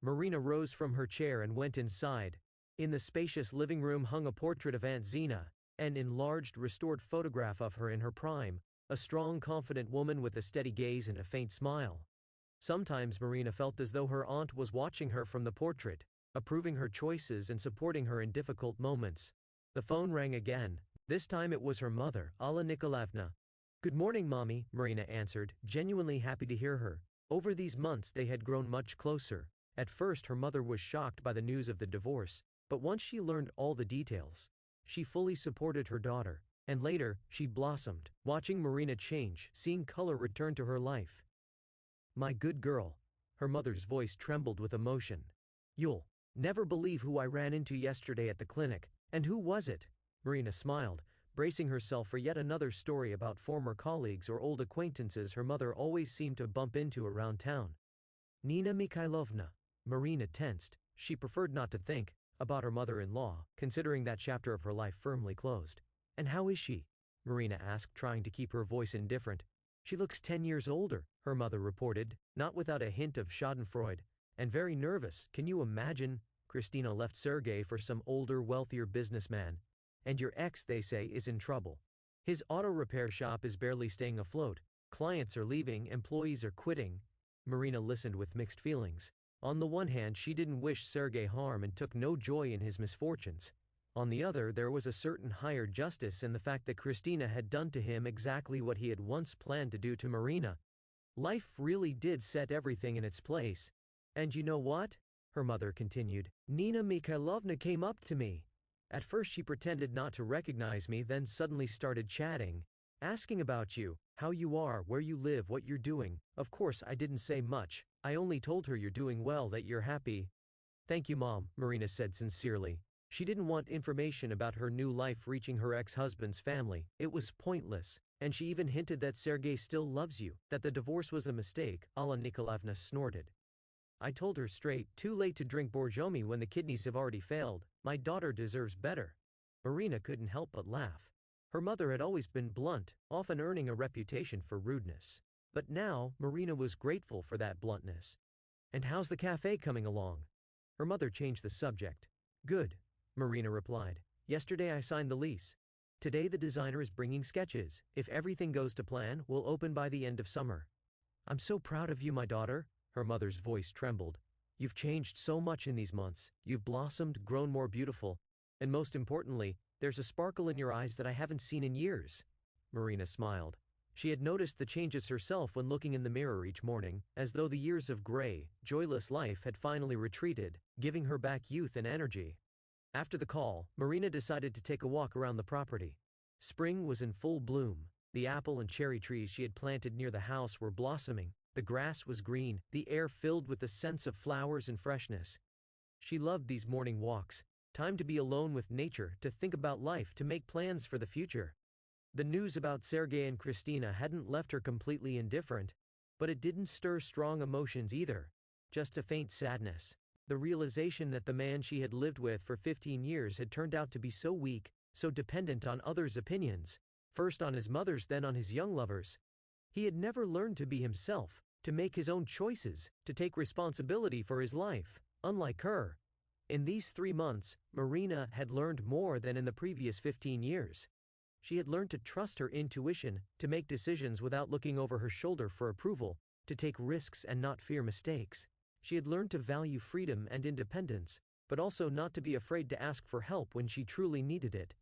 Marina rose from her chair and went inside. In the spacious living room hung a portrait of Aunt Zina. An enlarged, restored photograph of her in her prime, a strong, confident woman with a steady gaze and a faint smile. Sometimes Marina felt as though her aunt was watching her from the portrait, approving her choices and supporting her in difficult moments. The phone rang again. This time it was her mother, Alla Nikolaevna. "Good morning, Mommy," Marina answered, genuinely happy to hear her. Over these months they had grown much closer. At first her mother was shocked by the news of the divorce, but once she learned all the details, she fully supported her daughter, and later, she blossomed, watching Marina change, seeing color return to her life. "My good girl." Her mother's voice trembled with emotion. "You'll never believe who I ran into yesterday at the clinic." "And who was it?" Marina smiled, bracing herself for yet another story about former colleagues or old acquaintances her mother always seemed to bump into around town. "Nina Mikhailovna." Marina tensed. She preferred not to think about her mother-in-law, considering that chapter of her life firmly closed. "And how is she?" Marina asked, trying to keep her voice indifferent. "She looks 10 years older," her mother reported, not without a hint of schadenfreude. "And very nervous. Can you imagine? Christina left Sergei for some older, wealthier businessman. And your ex, they say, is in trouble. His auto repair shop is barely staying afloat. Clients are leaving, employees are quitting." Marina listened with mixed feelings. On the one hand, she didn't wish Sergei harm and took no joy in his misfortunes. On the other, there was a certain higher justice in the fact that Christina had done to him exactly what he had once planned to do to Marina. Life really did set everything in its place. "And you know what?" her mother continued. "Nina Mikhailovna came up to me. At first she pretended not to recognize me, then suddenly started chatting, asking about you, how you are, where you live, what you're doing. Of course I didn't say much, I only told her you're doing well, that you're happy." "Thank you, Mom," Marina said sincerely. She didn't want information about her new life reaching her ex-husband's family. It was pointless, and she even hinted that Sergei still loves you, that the divorce was a mistake. Alla Nikolaevna snorted. "I told her straight, too late to drink Borjomi when the kidneys have already failed. My daughter deserves better." Marina couldn't help but laugh. Her mother had always been blunt, often earning a reputation for rudeness. But now, Marina was grateful for that bluntness. "And how's the cafe coming along?" Her mother changed the subject. "Good," Marina replied. "Yesterday I signed the lease. Today the designer is bringing sketches. If everything goes to plan, we'll open by the end of summer." "I'm so proud of you, my daughter." Her mother's voice trembled. "You've changed so much in these months. You've blossomed, grown more beautiful. And most importantly, there's a sparkle in your eyes that I haven't seen in years." Marina smiled. She had noticed the changes herself when looking in the mirror each morning, as though the years of gray, joyless life had finally retreated, giving her back youth and energy. After the call, Marina decided to take a walk around the property. Spring was in full bloom. The apple and cherry trees she had planted near the house were blossoming. The grass was green, the air filled with the scents of flowers and freshness. She loved these morning walks, time to be alone with nature, to think about life, to make plans for the future. The news about Sergei and Christina hadn't left her completely indifferent, but it didn't stir strong emotions either, just a faint sadness. The realization that the man she had lived with for 15 years had turned out to be so weak, so dependent on others' opinions, first on his mother's, then on his young lover's. He had never learned to be himself, to make his own choices, to take responsibility for his life, unlike her. In these 3 months, Marina had learned more than in the previous 15 years. She had learned to trust her intuition, to make decisions without looking over her shoulder for approval, to take risks and not fear mistakes. She had learned to value freedom and independence, but also not to be afraid to ask for help when she truly needed it.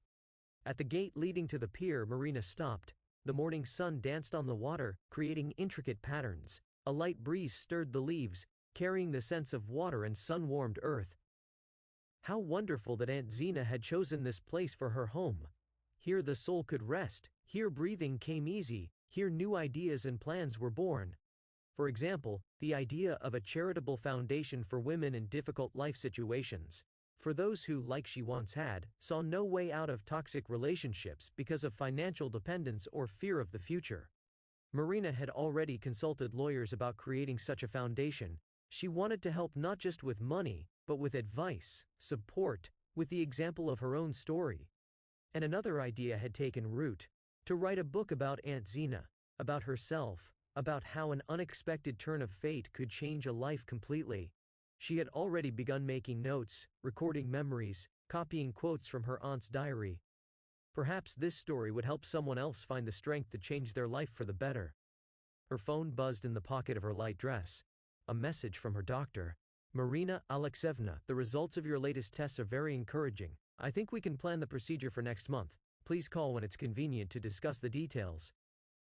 At the gate leading to the pier, Marina stopped. The morning sun danced on the water, creating intricate patterns. A light breeze stirred the leaves, carrying the sense of water and sun-warmed earth. How wonderful that Aunt Zina had chosen this place for her home. Here the soul could rest, here breathing came easy, here new ideas and plans were born. For example, the idea of a charitable foundation for women in difficult life situations. For those who, like she once had, saw no way out of toxic relationships because of financial dependence or fear of the future. Marina had already consulted lawyers about creating such a foundation. She wanted to help not just with money, but with advice, support, with the example of her own story. And another idea had taken root: to write a book about Aunt Zina, about herself, about how an unexpected turn of fate could change a life completely. She had already begun making notes, recording memories, copying quotes from her aunt's diary. Perhaps this story would help someone else find the strength to change their life for the better. Her phone buzzed in the pocket of her light dress. A message from her doctor. Marina Alexeyevna, the results of your latest tests are very encouraging. I think we can plan the procedure for next month. Please call when it's convenient to discuss the details.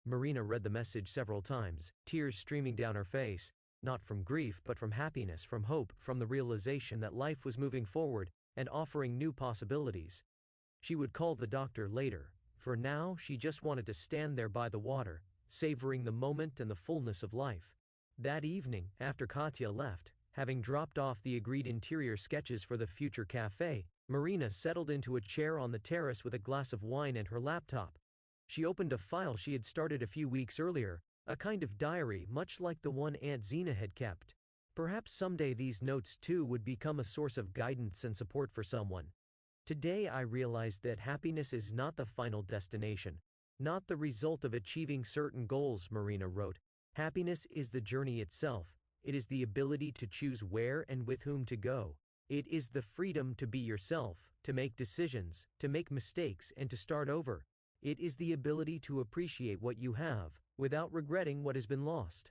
Marina read the message several times, tears streaming down her face, not from grief but from happiness, from hope, from the realization that life was moving forward and offering new possibilities. She would call the doctor later. For now, she just wanted to stand there by the water, savoring the moment and the fullness of life. That evening, after Katya left, having dropped off the agreed interior sketches for the future cafe, Marina settled into a chair on the terrace with a glass of wine and her laptop. She opened a file she had started a few weeks earlier, a kind of diary much like the one Aunt Zena had kept. Perhaps someday these notes too would become a source of guidance and support for someone. Today I realized that happiness is not the final destination, not the result of achieving certain goals, Marina wrote. Happiness is the journey itself. It is the ability to choose where and with whom to go. It is the freedom to be yourself, to make decisions, to make mistakes and to start over. It is the ability to appreciate what you have, without regretting what has been lost.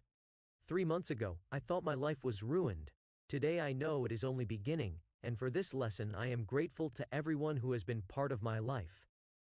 3 months ago, I thought my life was ruined. Today I know it is only beginning, and for this lesson I am grateful to everyone who has been part of my life.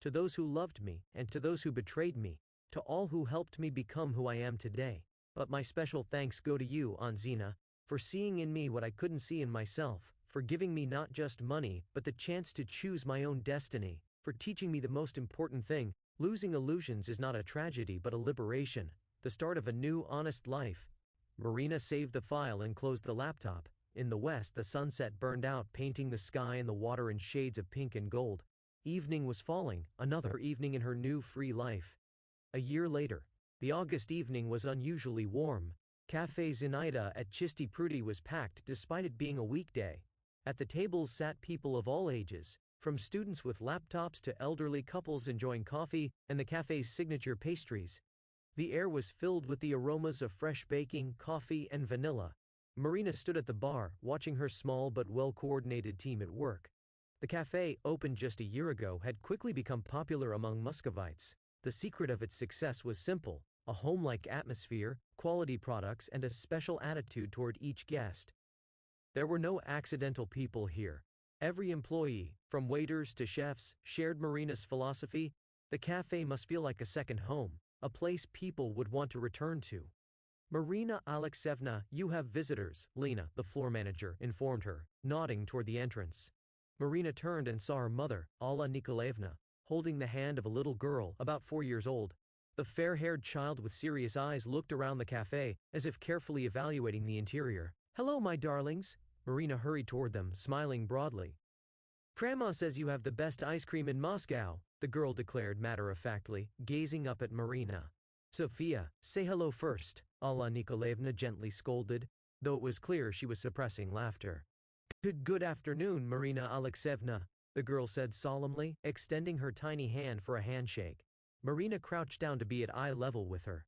To those who loved me, and to those who betrayed me, to all who helped me become who I am today. But my special thanks go to you, Aunt Zena, for seeing in me what I couldn't see in myself, for giving me not just money, but the chance to choose my own destiny, for teaching me the most important thing: losing illusions is not a tragedy but a liberation, the start of a new, honest life. Marina saved the file and closed the laptop. In the west, the sunset burned out, painting the sky and the water in shades of pink and gold. Evening was falling, another evening in her new free life. A year later, the August evening was unusually warm. Café Zinaida at Chisty Prudy was packed despite it being a weekday. At the tables sat people of all ages, from students with laptops to elderly couples enjoying coffee and the cafe's signature pastries. The air was filled with the aromas of fresh baking, coffee, and vanilla. Marina stood at the bar, watching her small but well-coordinated team at work. The cafe, opened just a year ago, had quickly become popular among Muscovites. The secret of its success was simple: a home-like atmosphere, quality products, and a special attitude toward each guest. There were no accidental people here. Every employee, from waiters to chefs, shared Marina's philosophy: the cafe must feel like a second home, a place people would want to return to. Marina Alexeyevna, you have visitors, Lena, the floor manager, informed her, nodding toward the entrance. Marina turned and saw her mother, Alla Nikolaevna, holding the hand of a little girl about 4 years old. The fair-haired child with serious eyes looked around the cafe, as if carefully evaluating the interior. "Hello, my darlings." Marina hurried toward them, smiling broadly. "Grandma says you have the best ice cream in Moscow," the girl declared matter-of-factly, gazing up at Marina. "Sophia, say hello first," Alla Nikolaevna gently scolded, though it was clear she was suppressing laughter. Good afternoon, Marina Alexeyevna," the girl said solemnly, extending her tiny hand for a handshake. Marina crouched down to be at eye level with her.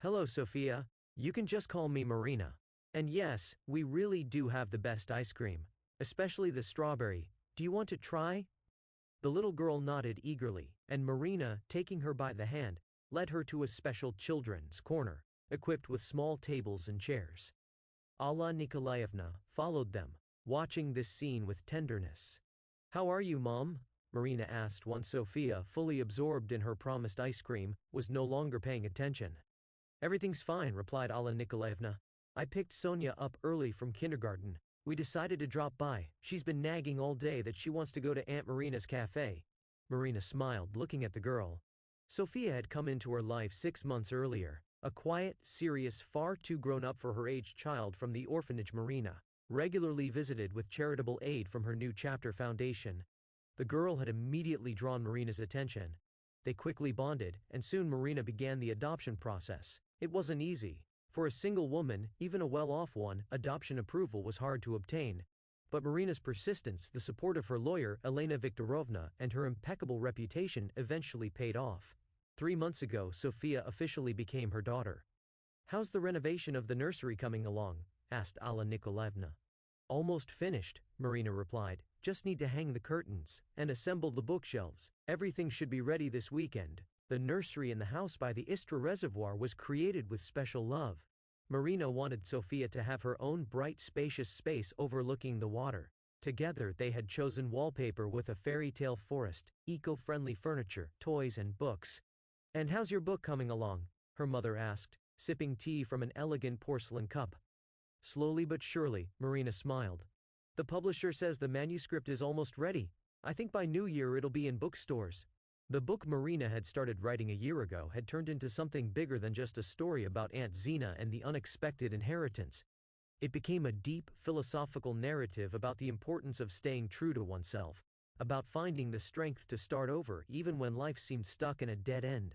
"Hello, Sophia. You can just call me Marina. And yes, we really do have the best ice cream, especially the strawberry. Do you want to try?" The little girl nodded eagerly, and Marina, taking her by the hand, led her to a special children's corner, equipped with small tables and chairs. Alla Nikolaevna followed them, watching this scene with tenderness. "How are you, Mom?" Marina asked once Sophia, fully absorbed in her promised ice cream, was no longer paying attention. "Everything's fine," replied Alla Nikolaevna. "I picked Sonia up early from kindergarten. We decided to drop by. She's been nagging all day that she wants to go to Aunt Marina's cafe." Marina smiled, looking at the girl. Sophia had come into her life 6 months earlier, a quiet, serious, far too grown-up for her age child from the orphanage Marina regularly visited with charitable aid from her New Chapter Foundation. The girl had immediately drawn Marina's attention. They quickly bonded, and soon Marina began the adoption process. It wasn't easy. For a single woman, even a well-off one, adoption approval was hard to obtain. But Marina's persistence, the support of her lawyer, Elena Viktorovna, and her impeccable reputation eventually paid off. 3 months ago, Sophia officially became her daughter. "How's the renovation of the nursery coming along?" asked Alla Nikolaevna. "Almost finished," Marina replied. Just need to hang the curtains and assemble the bookshelves. Everything should be ready this weekend. The nursery in the house by the Istra Reservoir was created with special love. Marina wanted Sophia to have her own bright, spacious space overlooking the water. Together they had chosen wallpaper with a fairy tale forest, eco-friendly furniture, toys and books. "And how's your book coming along?" her mother asked, sipping tea from an elegant porcelain cup. "Slowly but surely," Marina smiled. "The publisher says the manuscript is almost ready. I think by New Year it'll be in bookstores." The book Marina had started writing a year ago had turned into something bigger than just a story about Aunt Zena and the unexpected inheritance. It became a deep, philosophical narrative about the importance of staying true to oneself, about finding the strength to start over even when life seemed stuck in a dead end.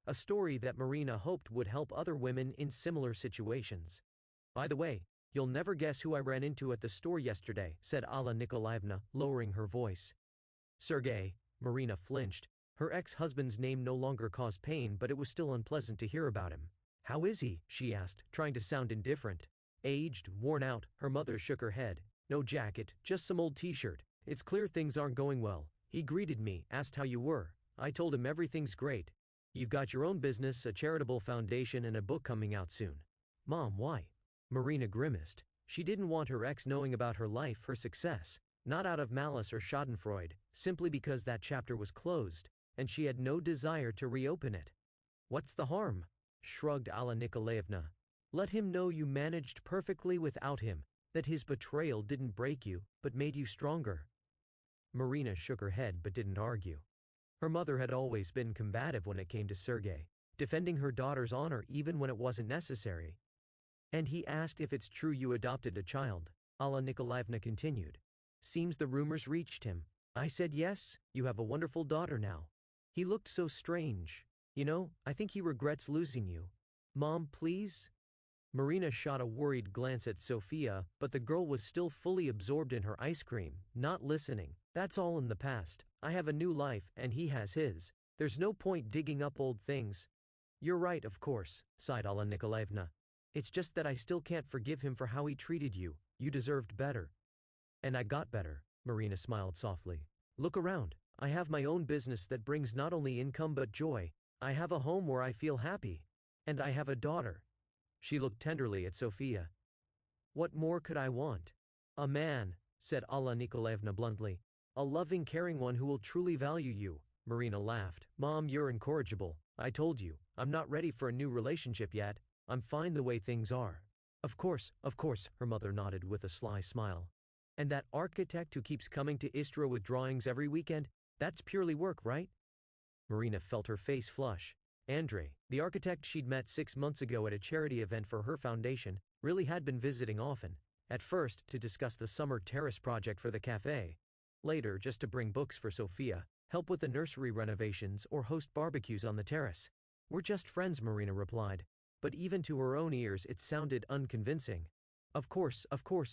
A story that Marina hoped would help other women in similar situations. "By the way, you'll never guess who I ran into at the store yesterday," said Alla Nikolaevna, lowering her voice. "Sergei." Marina flinched. Her ex-husband's name no longer caused pain, but it was still unpleasant to hear about him. "How is he?" she asked, trying to sound indifferent. "Aged, worn out." Her mother shook her head. "No jacket, just some old t-shirt. It's clear things aren't going well. He greeted me, asked how you were. I told him everything's great. You've got your own business, a charitable foundation and a book coming out soon." "Mom, why?" Marina grimaced. She didn't want her ex knowing about her life, her success. Not out of malice or schadenfreude, simply because that chapter was closed, and she had no desire to reopen it. "What's the harm?" shrugged Alla Nikolaevna. "Let him know you managed perfectly without him, that his betrayal didn't break you, but made you stronger." Marina shook her head but didn't argue. Her mother had always been combative when it came to Sergei, defending her daughter's honor even when it wasn't necessary. "And he asked if it's true you adopted a child," Alla Nikolaevna continued. "Seems the rumors reached him. I said yes, you have a wonderful daughter now. He looked so strange. You know, I think he regrets losing you." "Mom, please?" Marina shot a worried glance at Sophia, but the girl was still fully absorbed in her ice cream, not listening. "That's all in the past. I have a new life, and he has his. There's no point digging up old things." "You're right, of course," sighed Alla Nikolaevna. "It's just that I still can't forgive him for how he treated you. You deserved better." "And I got better," Marina smiled softly. "Look around. I have my own business that brings not only income but joy. I have a home where I feel happy. And I have a daughter." She looked tenderly at Sophia. "What more could I want?" "A man," said Alla Nikolaevna bluntly. "A loving, caring one who will truly value you." Marina laughed. "Mom, you're incorrigible. I told you, I'm not ready for a new relationship yet. I'm fine the way things are." Of course," her mother nodded with a sly smile. "And that architect who keeps coming to Istra with drawings every weekend, that's purely work, right?" Marina felt her face flush. Andrei, the architect she'd met 6 months ago at a charity event for her foundation, really had been visiting often. At first, to discuss the summer terrace project for the cafe. Later, just to bring books for Sophia, help with the nursery renovations, or host barbecues on the terrace. "We're just friends," Marina replied. But even to her own ears it sounded unconvincing. Of course,"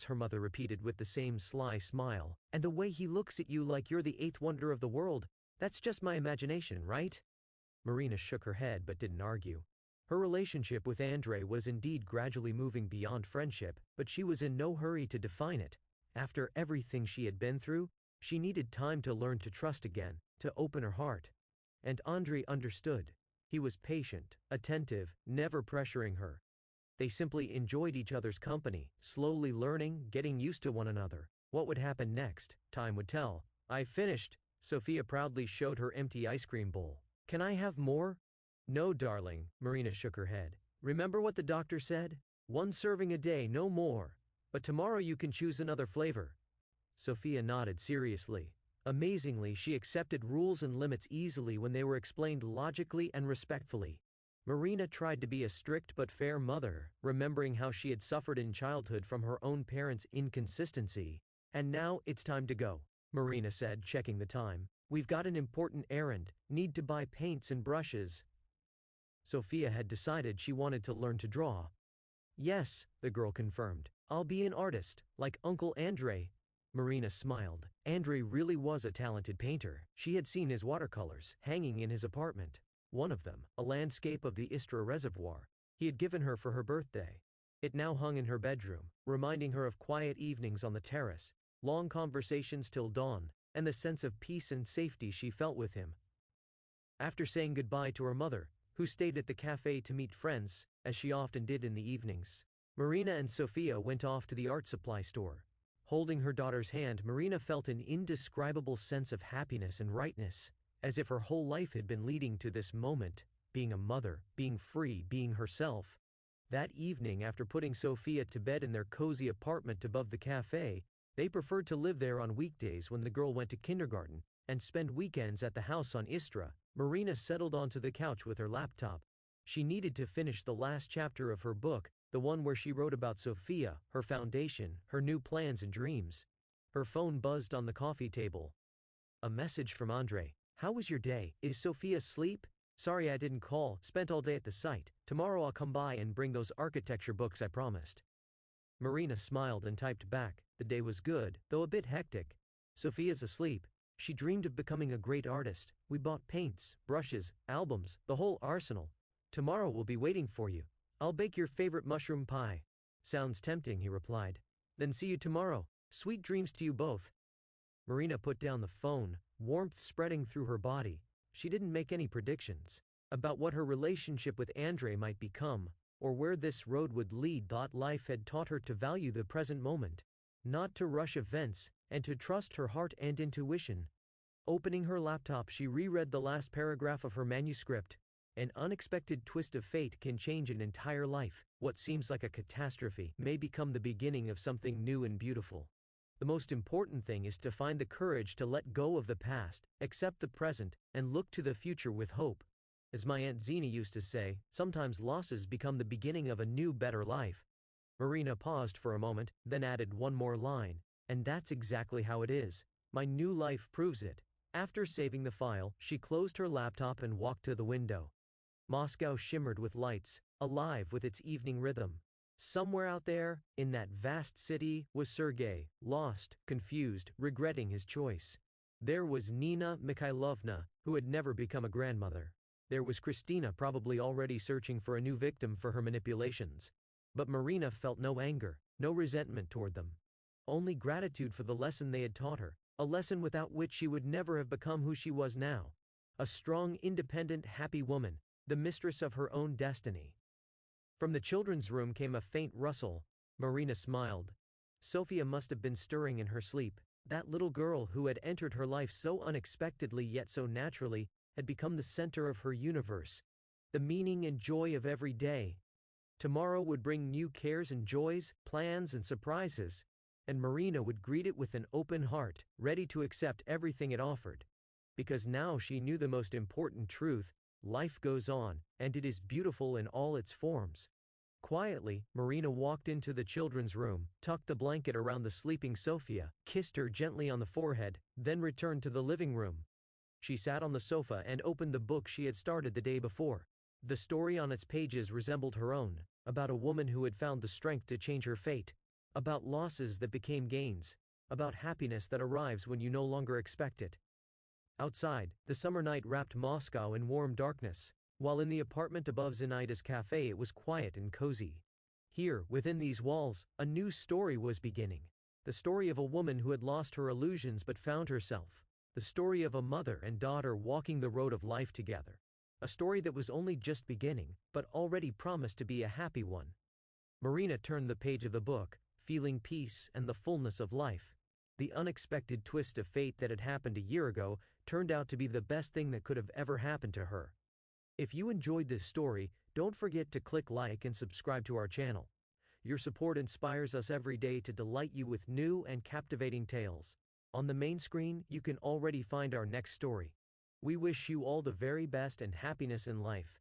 her mother repeated with the same sly smile. "And the way he looks at you like you're the eighth wonder of the world, that's just my imagination, right?" Marina shook her head but didn't argue. Her relationship with Andrei was indeed gradually moving beyond friendship, but she was in no hurry to define it. After everything she had been through, she needed time to learn to trust again, to open her heart. And Andrei understood. He was patient, attentive, never pressuring her. They simply enjoyed each other's company, slowly learning, getting used to one another. What would happen next, time would tell. "I've finished." Sophia proudly showed her empty ice cream bowl. "Can I have more?" "No, darling," Marina shook her head. "Remember what the doctor said? 1 serving a day, no more. But tomorrow you can choose another flavor." Sophia nodded seriously. Amazingly, she accepted rules and limits easily when they were explained logically and respectfully. Marina tried to be a strict but fair mother, remembering how she had suffered in childhood from her own parents' inconsistency. "And now, it's time to go," Marina said, checking the time. "We've got an important errand, need to buy paints and brushes." Sophia had decided she wanted to learn to draw. "Yes," the girl confirmed. "I'll be an artist, like Uncle Andrei." Marina smiled. Andrei really was a talented painter. She had seen his watercolors, hanging in his apartment. One of them, a landscape of the Istra Reservoir, he had given her for her birthday. It now hung in her bedroom, reminding her of quiet evenings on the terrace, long conversations till dawn, and the sense of peace and safety she felt with him. After saying goodbye to her mother, who stayed at the cafe to meet friends, as she often did in the evenings, Marina and Sophia went off to the art supply store. Holding her daughter's hand, Marina felt an indescribable sense of happiness and rightness, as if her whole life had been leading to this moment, being a mother, being free, being herself. That evening, after putting Sophia to bed in their cozy apartment above the cafe, they preferred to live there on weekdays when the girl went to kindergarten, and spend weekends at the house on Istra. Marina settled onto the couch with her laptop. She needed to finish the last chapter of her book, the one where she wrote about Sophia, her foundation, her new plans and dreams. Her phone buzzed on the coffee table. A message from Andre. "How was your day? Is Sophia asleep? Sorry I didn't call, spent all day at the site. Tomorrow I'll come by and bring those architecture books I promised." Marina smiled and typed back. The day was good, though a bit hectic. Sophia's asleep. She dreamed of becoming a great artist. We bought paints, brushes, albums, the whole arsenal. Tomorrow we'll be waiting for you. I'll bake your favorite mushroom pie. Sounds tempting, he replied. Then see you tomorrow. Sweet dreams to you both. Marina put down the phone, warmth spreading through her body. She didn't make any predictions about what her relationship with Andre might become, or where this road would lead. Life had taught her to value the present moment, not to rush events, and to trust her heart and intuition. Opening her laptop, she reread the last paragraph of her manuscript. An unexpected twist of fate can change an entire life. What seems like a catastrophe may become the beginning of something new and beautiful. The most important thing is to find the courage to let go of the past, accept the present, and look to the future with hope. As my Aunt Zena used to say, sometimes losses become the beginning of a new, better life. Marina paused for a moment, then added one more line. And that's exactly how it is. My new life proves it. After saving the file, she closed her laptop and walked to the window. Moscow shimmered with lights, alive with its evening rhythm. Somewhere out there, in that vast city, was Sergei, lost, confused, regretting his choice. There was Nina Mikhailovna, who had never become a grandmother. There was Christina, probably already searching for a new victim for her manipulations. But Marina felt no anger, no resentment toward them. Only gratitude for the lesson they had taught her, a lesson without which she would never have become who she was now. A strong, independent, happy woman, the mistress of her own destiny. From the children's room came a faint rustle. Marina smiled. Sophia must have been stirring in her sleep. That little girl who had entered her life so unexpectedly yet so naturally had become the center of her universe, the meaning and joy of every day. Tomorrow would bring new cares and joys, plans and surprises, and Marina would greet it with an open heart, ready to accept everything it offered. Because now she knew the most important truth: life goes on, and it is beautiful in all its forms. Quietly, Marina walked into the children's room, tucked the blanket around the sleeping Sophia, kissed her gently on the forehead, then returned to the living room. She sat on the sofa and opened the book she had started the day before. The story on its pages resembled her own, about a woman who had found the strength to change her fate, about losses that became gains, about happiness that arrives when you no longer expect it. Outside, the summer night wrapped Moscow in warm darkness, while in the apartment above Zenaida's cafe it was quiet and cozy. Here, within these walls, a new story was beginning. The story of a woman who had lost her illusions but found herself. The story of a mother and daughter walking the road of life together. A story that was only just beginning, but already promised to be a happy one. Marina turned the page of the book, feeling peace and the fullness of life. The unexpected twist of fate that had happened a year ago turned out to be the best thing that could have ever happened to her. If you enjoyed this story, don't forget to click like and subscribe to our channel. Your support inspires us every day to delight you with new and captivating tales. On the main screen, you can already find our next story. We wish you all the very best and happiness in life.